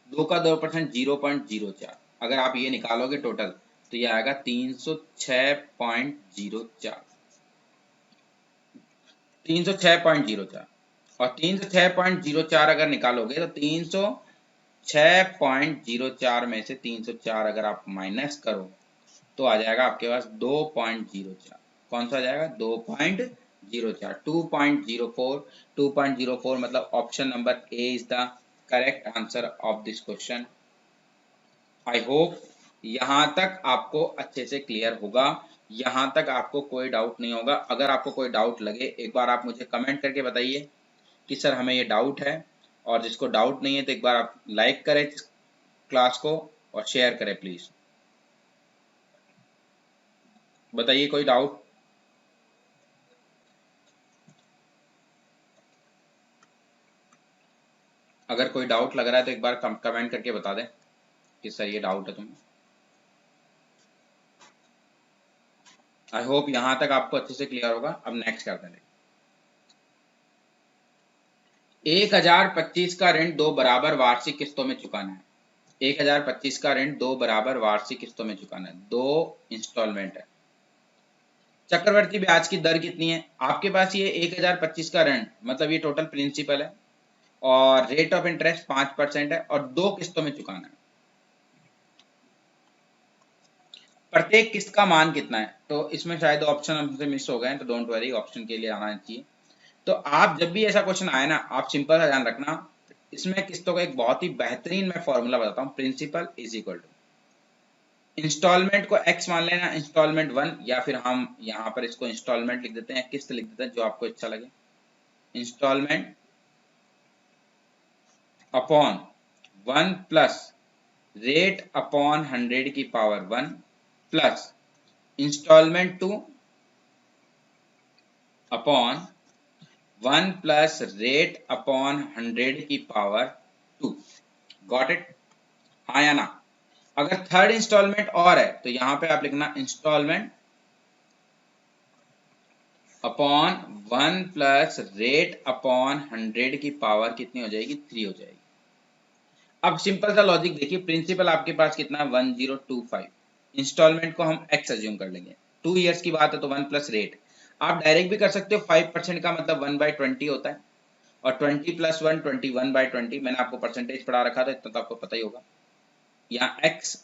Speaker 1: 2 का 2% 0.04। अगर आप ये निकालोगे टोटल तो ये आएगा 306.04, 306.04। और 306.04 अगर निकालोगे तो 306.04 में से 304 अगर आप माइनस करो तो आ जाएगा आपके पास 2.04। कौन सा आ जाएगा? 2.04, 2.04, 2.04। मतलब option number A is the correct answer of this question. I hope यहाँ तक आपको अच्छे से क्लियर होगा, यहाँ तक आपको कोई डाउट नहीं होगा। अगर आपको कोई डाउट लगे एक बार आप मुझे कमेंट करके बताइए कि सर हमें ये डाउट है, और जिसको डाउट नहीं है तो एक बार आप लाइक करें क्लास को और शेयर करें प्लीज। बताइए कोई डाउट? अगर कोई डाउट लग रहा है तो एक बार कमेंट करके बता दें कि सर ये डाउट है तुम्हें। आई होप यहाँ तक आपको अच्छे से क्लियर होगा। अब नेक्स्ट करते हैं। 1,025 का ऋण 2 बराबर वार्षिक किस्तों में चुकाना है। 1,025 का ऋण 2 बराबर वार्षिक किस्तों में चुकाना है, 2 इंस्टॉलमेंट है। चक्रवर्ती ब्याज की दर कितनी है? आपके पास ये 1,025 का ऋण, मतलब ये टोटल प्रिंसिपल है, और रेट ऑफ इंटरेस्ट 5% है, और 2 किस्तों में चुकाना है। प्रत्येक किस्त का मान कितना है? तो इसमें शायद ऑप्शन हमसे मिस हो गए हैं, तो डोंट वरी, ऑप्शन के लिए आना चाहिए। तो आप जब भी ऐसा क्वेश्चन आए ना, आप सिंपल सा ध्यान रखना, इसमें किस्तों का एक बहुत ही बेहतरीन मैं फॉर्मूला बताता हूँ। Principal is equal to installment को x मान लेना, इंस्टॉलमेंट 1, या फिर हम यहाँ पर इसको इंस्टॉलमेंट लिख देते हैं, किस्त लिख देते हैं, जो आपको अच्छा लगे। Installment upon 1 plus rate upon 100 की power 1 plus installment 2 upon 1 plus rate upon 100 की पावर 2। Got it? हाँ या ना? अगर थर्ड इंस्टॉलमेंट और है तो यहाँ पे आप लिखना installment upon 1 plus rate upon 100 की पावर कितनी हो जाएगी? 3 हो जाएगी। अब सिंपल सा लॉजिक देखिए, प्रिंसिपल आपके पास कितना है? 1025। इंस्टॉलमेंट को हम एक्स अज्यूम कर लेंगे, 2 इयर्स की बात है तो 1 प्लस रेट। आप डायरेक्ट भी कर सकते हो, 5% का मतलब 1/20 होता है, और 20 प्लस 1 21/20। मैंने आपको परसेंटेज पढ़ा रखा था, इतना तो आपको पता ही होगा। यहाँ x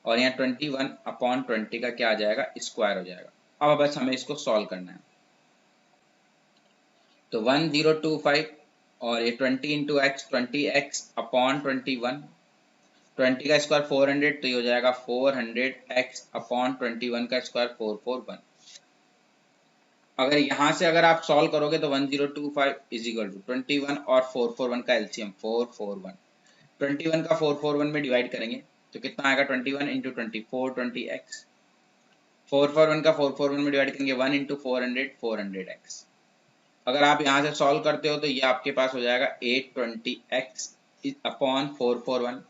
Speaker 1: और यहाँ 21/20 का क्या आ जाएगा? स्क्वायर हो जाएगा। अब बस हमें इसको सॉल्व करना है। तो 1025 और ये 20 इंटू एक्स, 20x अपॉन 21, 20 का स्क्वायर 400, तो ये हो जाएगा 400x अपॉन 21 का स्क्वायर 441। अगर यहाँ से अगर आप सॉल्व करोगे तो 1025 इज इक्वल टू 21 और 441 का एलसीएम 441। 21 का 441 में डिवाइड करेंगे तो कितना आएगा? 21 इंटू 420x। 441 का 441 में डिवाइड करेंगे 1 इंटू 400 400x। अगर आप यहाँ से सॉल्व करते हो तो ये आपके पास हो जाएगा 820x अपॉन 441।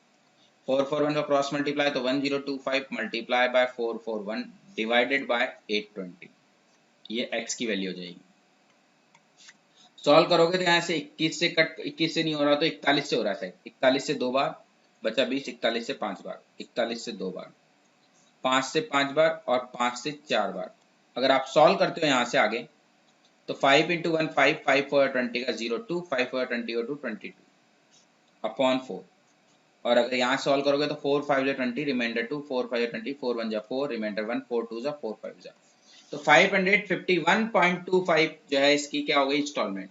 Speaker 1: 441 का क्रॉस मल्टीप्लाई तो 1025 मल्टीप्लाई बाय 441 डिवाइडेड बाय 820, ये x की वैल्यू हो जाएगी। सॉल्व करोगे तो यहाँ से 21 से कट, 21 से नहीं हो रहा तो 41 से हो रहा है। 41 से 2 बार बचा 20, 41 से 5 बार, 41 से 2 बार, 5 से 5 बार और 5 से 4 बार। अगर आप सॉल्व करते हो यहाँ से आगे तो 5 इंटू 1 5, 5 4 20 का 0 2, 5 4 20 हो 22 अपॉन 4। और अगर यहाँ सॉल्व करोगे तो 4 5 20 रिमाइंडर 2, 4 5 20, 4 1 4 रिमाइंडर 1, 4 2 4 5 तो 551.25 जो है इसकी क्या हो गई? इंस्टॉलमेंट।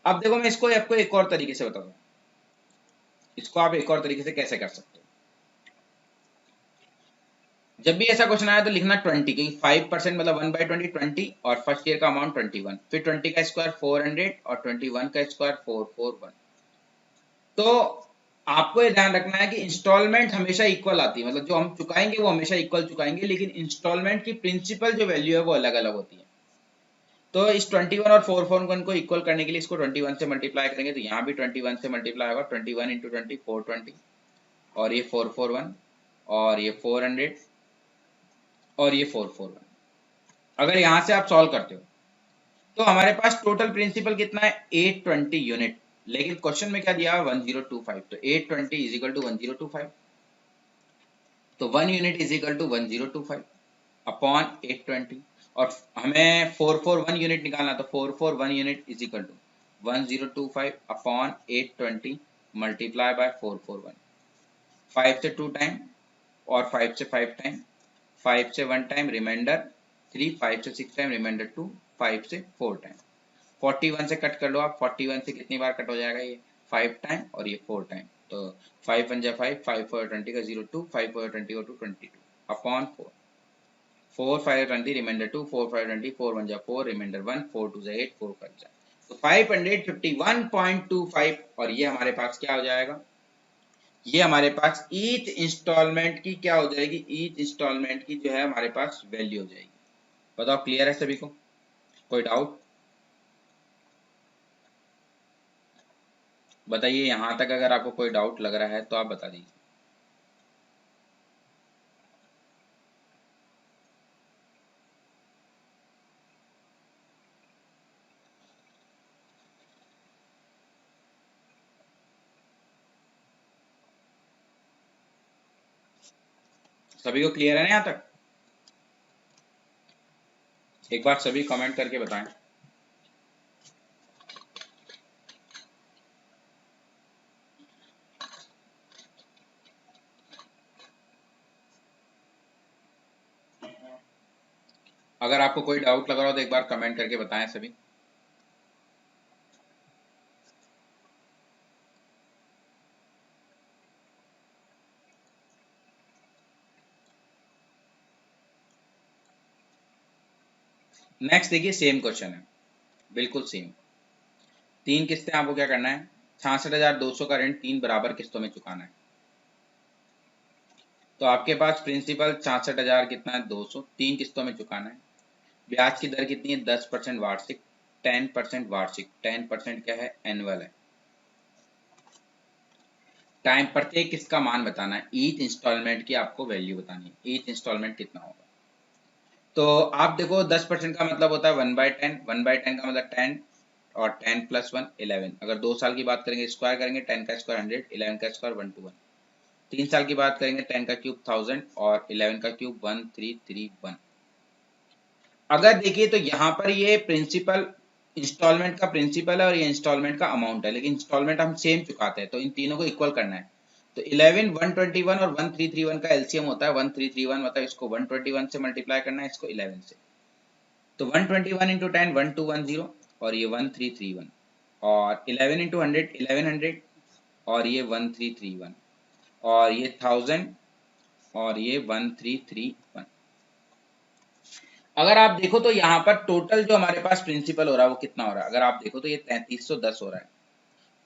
Speaker 1: अब देखो मैं इसको आपको एक और तरीके से बताऊँ, इसको आप एक और तरीके से कैसे कर सकते हो। जब भी ऐसा क्वेश्चन आया तो लिखना 20, क्योंकि 5% मतलब 1/20 20, और फर्स्ट ईयर का अमाउंट 21, फिर 20 का स्क्वायर 400 और 21 का स्क्वायर 441। तो आपको ये ध्यान रखना है कि इंस्टॉलमेंट हमेशा इक्वल आती है, मतलब जो हम चुकाएंगे वो हमेशा इक्वल चुकाएंगे, लेकिन इंस्टॉलमेंट की प्रिंसिपल जो वैल्यू है वो अलग अलग होती है। तो इस 21 और 441 को इक्वल करने के लिए इसको 21 से मल्टीप्लाई करेंगे तो यहाँ भी 21 से मल्टीप्लाई होगा, 21 इंटू 20 420, और ये 441, और ये 400, और ये 441। अगर यहाँ से आप सॉल्व करते हो तो हमारे पास टोटल प्रिंसिपल कितना है? 820 यूनिट। लेकिन क्वेश्चन में क्या दिया है? 1025। तो 820 इज इक्वल टू 1025, तो 1 unit is equal to 1025 upon 820, और हमें 441 यूनिट निकालना, तो 441 unit is equal to 1025 upon 820 multiply by 441। 5 से 2 टाइम और 5 से 5 टाइम, 5 से 1 टाइम रिमाइंडर 3, 5 से 6 टाइम रिमाइंडर 2, 5 से 4 टाइम। 41 से कट कर लो आप, 41 से कितनी बार कट हो जाएगा? ये 5 टाइम और ये 4 टाइम, तो 5 1 5, 5 4 20 का 0 2, 5 4 20 go to 22 upon 4, 4 5 20 remainder 2, 4 5 20, 4 1 4 remainder 1, 4 2 8, 4 5 तो 551.25, और ये हमारे पास क्या हो जाएगा? ये हमारे पास ईच इंस्टॉलमेंट की क्या हो जाएगी? ईच इंस्टॉलमेंट की जो है हमारे पास वैल्यू हो जाएगी। बताओ क्लियर है सभी को? कोई डाउट बताइए, यहाँ तक अगर आपको कोई डाउट लग रहा है तो आप बता दीजिए। सभी को क्लियर है ना यहाँ तक? एक बार सभी कमेंट करके बताएं। अगर आपको कोई डाउट लग रहा हो तो एक बार कमेंट करके बताएं सभी। नेक्स्ट देखिए, सेम क्वेश्चन है, बिल्कुल सेम। 3 किस्तें आपको क्या करना है? 66,200 का ऋण 3 बराबर किस्तों में चुकाना है। तो आपके पास प्रिंसिपल 66,000 कितना है? 200, 3 किस्तों में चुकाना है। ब्याज की दर कितनी है? 10% वार्षिक, 10% वार्षिक, 10% क्या है? एनुअल है। टाइम प्रत्येक किस्त का मान बताना है, ईच इंस्टॉलमेंट की आपको वैल्यू बतानी है, ईच इंस्टॉलमेंट कितना होगा। तो आप देखो 10% का मतलब होता है 1/10, 1/10 का मतलब 10 और 10 + 1 11। अगर 2 साल की बात करेंगे स्क्वायर करेंगे, 10 का स्क्वायर 100, 11 का स्क्वायर 121। 3 साल की बात करेंगे 10 का क्यूब 1000 और 11 का क्यूब 1331। अगर देखिए तो यहाँ पर ये प्रिंसिपल इंस्टॉलमेंट का प्रिंसिपल है और ये इंस्टॉलमेंट का अमाउंट है, लेकिन इंस्टॉलमेंट हम सेम चुकाते हैं, तो इन तीनों को इक्वल करना है। तो 11 121 और 1331 का एलसीएम होता है 1331, मतलब इसको 121 से मल्टीप्लाई करना है, इसको 11 से। तो 121 इंटू 10 1210 और ये 1331 और 11 इंटू 100 1100 और ये 1331 और ये 1000 और ये 1331। अगर आप देखो तो यहाँ पर टोटल जो हमारे पास प्रिंसिपल हो रहा है वो कितना हो रहा है, अगर आप देखो तो ये 3310 हो रहा है।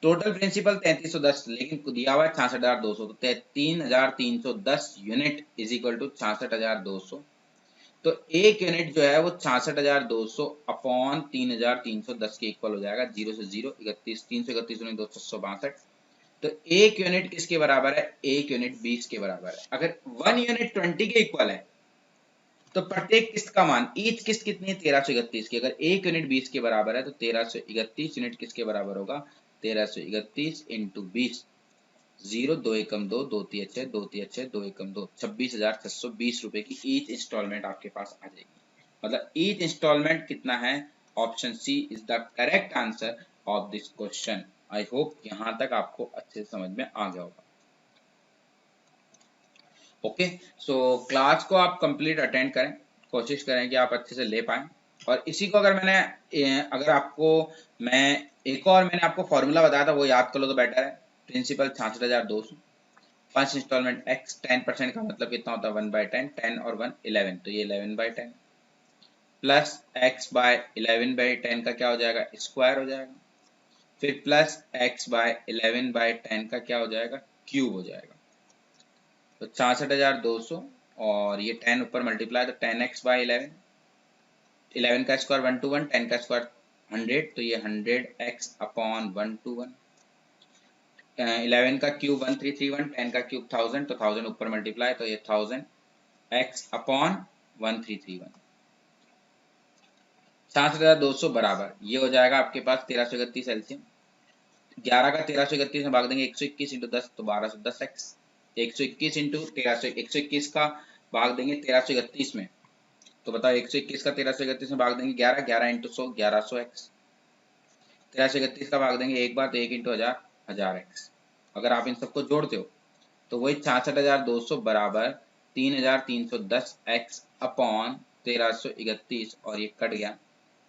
Speaker 1: टोटल प्रिंसिपल 3310, लेकिन दिया हुआ है 66,200, तो 3310 यूनिट इज इक्वल टू 66,200। तो एक यूनिट जो है वो 66,200 अपॉन 3310 के इक्वल हो जाएगा। 0 से 0 31 331 262। तो एक यूनिट किसके बराबर है, एक यूनिट 20 के बराबर है। अगर 1 यूनिट 20 के इक्वल है तो प्रत्येक किस्त का मान, ईच किस्त कितनी है 1331 की। अगर एक यूनिट 20 के बराबर है तो 1331 यूनिट किसके बराबर होगा, 1331 इंटू 20। 0 2 एकम 2 2 3 6 2 3 6 2 एकम 2, 26,620 रुपए की ईच इंस्टॉलमेंट आपके पास आ जाएगी। मतलब ईच इंस्टॉलमेंट कितना है, option C is the correct answer of this question. I hope यहां तक आपको अच्छे से समझ में आ गया होगा। ओके, सो क्लास को आप कंप्लीट अटेंड करें, कोशिश करें कि आप अच्छे से ले पाएं। और इसी को अगर अगर आपको मैं एक और मैंने आपको फॉर्मूला बताया था वो याद कर लो तो बेटर है। प्रिंसिपल 66,200, फर्स्ट इंस्टॉलमेंट x 10% का मतलब कितना होता है 1/10, 10 और 1 11, तो ये 11/10 प्लस x बाय 11/10 का क्या हो जाएगा, स्क्वायर हो जाएगा। फिर प्लस x बाय 11/10 का क्या हो जाएगा, क्यूब हो जाएगा। तो 66,200 और ये 10 ऊपर मल्टीप्लाई, तो 10x बाय 11, 11 का स्क्वायर 121, 10 का स्क्वायर 100, तो ये 100x अपॉन 121। 11 का क्यूब 1331, 10 का क्यूब 1000, तो 1000 ऊपर मल्टीप्लाई, तो ये 1000x अपॉन 1331। 66,200 बराबर ये हो जाएगा आपके पास 1331 एलसीएम। 11 का 1331 में भाग देंगे 121 इंटू 10, तो 1210x। 121 इंटू 121 का भाग देंगे 1331 में, तो बताओ 121 का 1331 में भाग देंगे 11, 11 इंटू 100 1100x। 1331 का भाग देंगे एक बार, तो 1 इंटू 1000 1000x। अगर आप इन सबको जोड़ते हो तो वही 66,200 बराबर 3,310x अपॉन 1331 और ये कट गया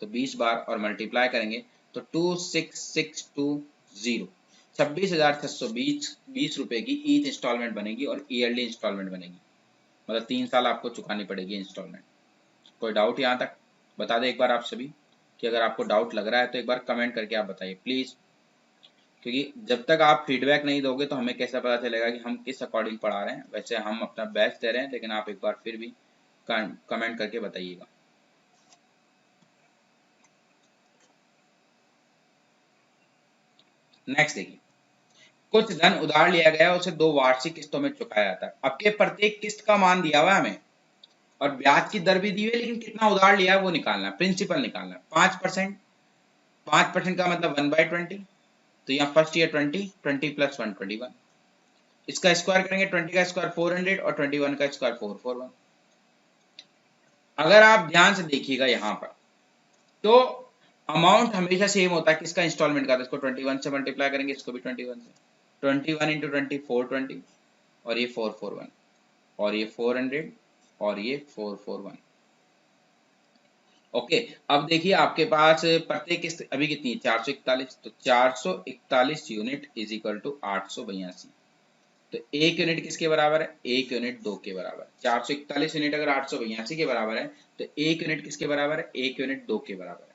Speaker 1: तो 20 बार और मल्टीप्लाई करेंगे तो 26620, 26,620 रुपए की ईच इंस्टॉलमेंट बनेगी और ईयरली इंस्टॉलमेंट बनेगी। मतलब 3 साल आपको चुकानी पड़ेगी इंस्टॉलमेंट। कोई डाउट यहाँ तक बता दे एक बार आप सभी कि अगर आपको डाउट लग रहा है तो एक बार कमेंट करके आप बताइए प्लीज, क्योंकि जब तक आप फीडबैक नहीं दोगे तो हमें कैसा पता चलेगा कि हम किस अकॉर्डिंग पढ़ा रहे हैं। वैसे हम अपना बेस्ट दे रहे हैं, लेकिन आप एक बार फिर भी कमेंट करके बताइएगा। नेक्स्ट देखिए, कुछ धन उधार लिया गया उसे 2 वार्षिक किस्तों में चुकाया जाता है। अब के प्रत्येक किस्त का मान दिया हुआ है हमें और ब्याज की दर भी दी हुई है, लेकिन कितना उधार लिया है वो निकालना है, प्रिंसिपल निकालना है। 5%, 5% का मतलब 1/20, तो यहाँ फर्स्ट ईयर 20 20 + 1 21। इसका स्क्वायर करेंगे 20 का स्क्वायर 400 और 21 का स्क्वायर 441। अगर आप ध्यान से देखिएगा यहाँ पर तो अमाउंट हमेशा सेम होता है किसका, इंस्टॉलमेंट का। तो इसको 21 से मल्टीप्लाई करेंगे, इसको भी 21 से। 21 इंटू 20 420 और ये 441 और ये 400 और ये 441। ओके, अब देखिए आपके पास प्रत्येक किस्त अभी कितनी है 441, तो 441 यूनिट इज इक्वल टू 882। तो एक यूनिट किसके बराबर है, एक यूनिट 2 के बराबर। 441 यूनिट अगर 882 के बराबर है तो एक यूनिट किसके बराबर है, एक यूनिट 2 के बराबर है।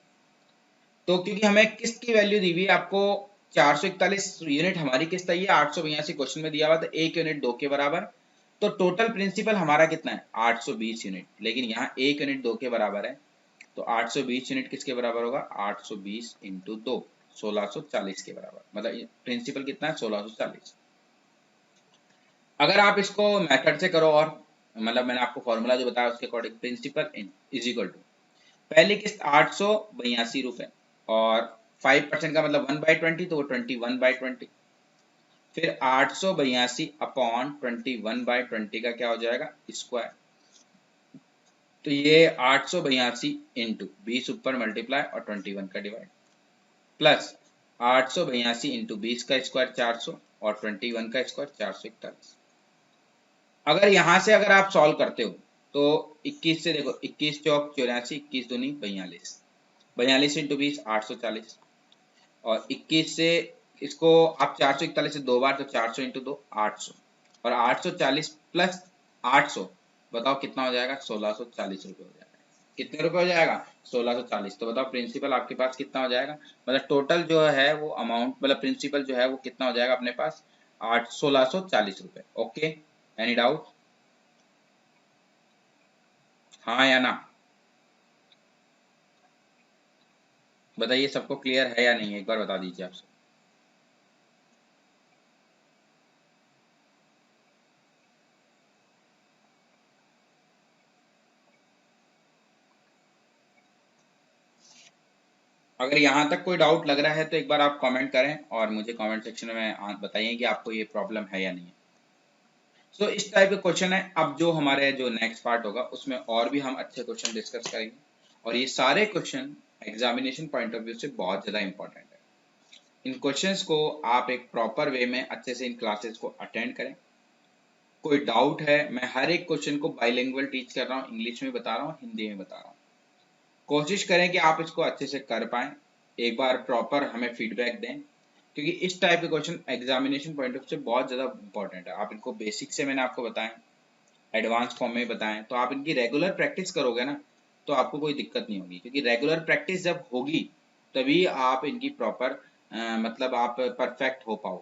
Speaker 1: तो क्योंकि हमें किस्त की वैल्यू दी हुई है आपको 441 यूनिट हमारी किस्त आई है, 882 क्वेश्चन में दिया हुआ था, एक यूनिट 2 के बराबर। तो टोटल प्रिंसिपल हमारा कितना है 820 यूनिट, लेकिन यहाँ एक यूनिट 2 के बराबर है। तो 820 यूनिट किसके बराबर होगा, 820 इंटू 2 1640 के बराबर। मतलब प्रिंसिपल कितना है 1640। अगर आप इसको मेथड से करो और मतलब मैंने आपको फॉर्मूला जो बताया उसके according, principal is equal to पहली किस्त 882 रुपए और 5% का मतलब 1/20, तो वो 21/20, फिर 882 अपॉन 21/20 का क्या हो जाएगा, स्क्वायर। तो ये 882 इंटू 20 ऊपर मल्टीप्लाई और 21 का डिवाइड, प्लस 882 इंटू 20 का स्क्वायर 400 और 21 का स्क्वायर 441। अगर यहाँ से अगर आप सॉल्व करते हो तो 21 से देखो, 21 चौक 84, 21 दूनी 42, 42 इंटू 20 840, और 21 से इसको आप 441 से दो बार, तो 400 इंटू 2 800, और 840 प्लस 800 बताओ कितना हो जाएगा, 1640 रुपये हो जाएगा। कितने रुपए हो जाएगा, 1640। तो बताओ प्रिंसिपल आपके पास कितना हो जाएगा, मतलब टोटल जो है वो अमाउंट, मतलब प्रिंसिपल जो है वो कितना हो जाएगा अपने पास, 1640 रुपये। ओके, एनी डाउट, हाँ या ना, बताइए सबको क्लियर है या नहीं है, एक बार बता दीजिए आप सब। अगर यहाँ तक कोई डाउट लग रहा है तो एक बार आप कमेंट करें और मुझे कमेंट सेक्शन में बताइए कि आपको ये प्रॉब्लम है या नहीं है। सो इस टाइप के क्वेश्चन है। अब जो हमारे जो नेक्स्ट पार्ट होगा उसमें और भी हम अच्छे क्वेश्चन डिस्कस करेंगे, और ये सारे question examination point of view से बहुत ज़्यादा इंपॉर्टेंट है। इन क्वेश्चंस को आप एक प्रॉपर वे में अच्छे से इन क्लासेस को अटेंड करें। कोई डाउट है, मैं हर एक क्वेश्चन को बाइलिंगुअल टीच कर रहा हूँ, इंग्लिश में बता रहा हूँ, हिंदी में बता रहा हूँ। कोशिश करें कि आप इसको अच्छे से कर पाएं, एक बार प्रॉपर हमें फीडबैक दें, क्योंकि इस टाइप के क्वेश्चन एग्जामिनेशन पॉइंट ऑफ से बहुत ज़्यादा इंपॉर्टेंट है। आप इनको बेसिक से मैंने आपको बताएं, एडवांस फॉर्म में बताएं, तो आप इनकी रेगुलर प्रैक्टिस करोगे ना तो आपको कोई दिक्कत नहीं होगी, क्योंकि रेगुलर प्रैक्टिस जब होगी तभी आप इनकी प्रॉपर मतलब आप परफेक्ट हो पाओ।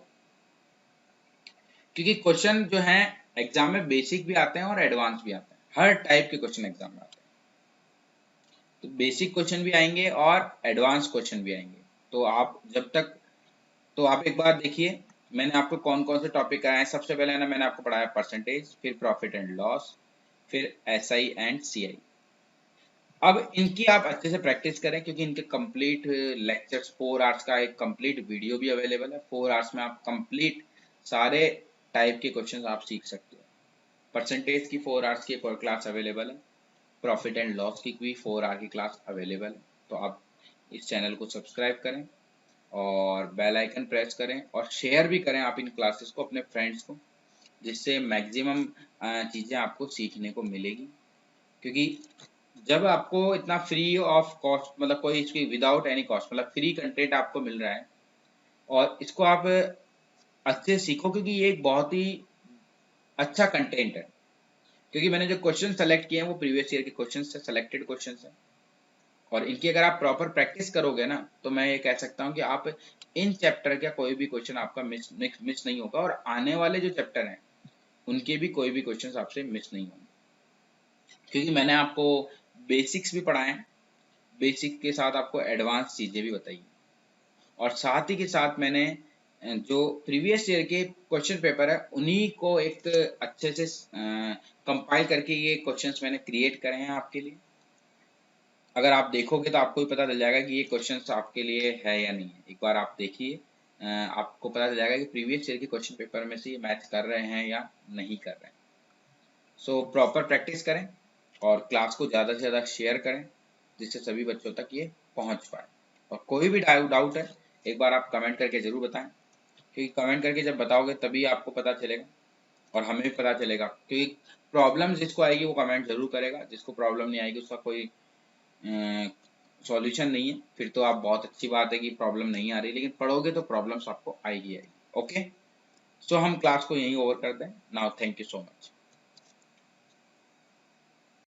Speaker 1: क्योंकि क्वेश्चन जो है एग्जाम में बेसिक भी आते हैं और एडवांस भी आते हैं, हर टाइप के क्वेश्चन एग्जाम में आते हैं। तो बेसिक क्वेश्चन भी आएंगे और एडवांस क्वेश्चन भी आएंगे। तो आप जब तक, तो आप एक बार देखिए मैंने आपको कौन कौन से टॉपिक कराए हैं। सबसे पहले ना मैंने आपको पढ़ाया परसेंटेज, फिर प्रॉफिट एंड लॉस, फिर एसआई एंड सीआई। अब इनकी आप अच्छे से प्रैक्टिस करें, क्योंकि इनके कंप्लीट लेक्चर्स 4 आवर्स का एक कंप्लीट वीडियो भी अवेलेबल है। 4 आवर्स में आप कंप्लीट सारे टाइप के क्वेश्चन आप सीख सकते हो। परसेंटेज की 4 आवर्स की एक और क्लास अवेलेबल है, प्रॉफिट एंड लॉस की भी 4 आवर की क्लास अवेलेबल है। तो आप इस चैनल को सब्सक्राइब करें और बेल आइकन प्रेस करें और शेयर भी करें आप इन क्लासेस को अपने फ्रेंड्स को, जिससे मैक्सिमम चीज़ें आपको सीखने को मिलेगी। क्योंकि जब आपको इतना फ्री ऑफ कॉस्ट, मतलब कोई इसकी विदाउट एनी कॉस्ट, मतलब फ्री कंटेंट आपको मिल रहा है और इसको आप अच्छे से सीखो, क्योंकि ये एक बहुत ही अच्छा कंटेंट है। क्योंकि मैंने जो क्वेश्चन सेलेक्ट किए हैं वो प्रीवियस ईयर के क्वेश्चन से सेलेक्टेड क्वेश्चन है, और इनकी अगर आप प्रॉपर प्रैक्टिस करोगे ना तो मैं ये कह सकता हूँ कि आप इन चैप्टर का कोई भी क्वेश्चन आपका मिस नहीं होगा, और आने वाले जो चैप्टर हैं उनके भी कोई भी क्वेश्चन आपसे मिस नहीं होंगे। क्योंकि मैंने आपको बेसिक्स भी पढ़ाए हैं, बेसिक के साथ आपको एडवांस चीज़ें भी बताई, और साथ ही के साथ मैंने जो प्रीवियस ईयर के क्वेश्चन पेपर है उन्हीं को एक अच्छे से कंपाइल करके ये क्वेश्चंस मैंने क्रिएट करे हैं आपके लिए। अगर आप देखोगे तो आपको भी पता चल जाएगा कि ये क्वेश्चंस आपके लिए है या नहीं है। एक बार आप देखिए, आपको पता चल जाएगा कि प्रीवियस ईयर के क्वेश्चन पेपर में से ये मैच कर रहे हैं या नहीं कर रहे हैं। सो प्रॉपर प्रैक्टिस करें और क्लास को ज़्यादा से ज़्यादा शेयर करें, जिससे सभी बच्चों तक ये पहुंच पाए। और कोई भी डाउट है एक बार आप कमेंट करके ज़रूर बताएं, क्योंकि कमेंट करके जब बताओगे तभी आपको पता चलेगा और हमें भी पता चलेगा। क्योंकि प्रॉब्लम जिसको आएगी वो कमेंट जरूर करेगा, जिसको प्रॉब्लम नहीं आएगी उसका कोई सॉल्यूशन नहीं है। फिर तो आप, बहुत अच्छी बात है कि प्रॉब्लम नहीं आ रही, लेकिन पढ़ोगे तो प्रॉब्लम्स आपको आएगी। ओके, सो हम क्लास को यहीं ओवर करते हैं now. Thank you so much.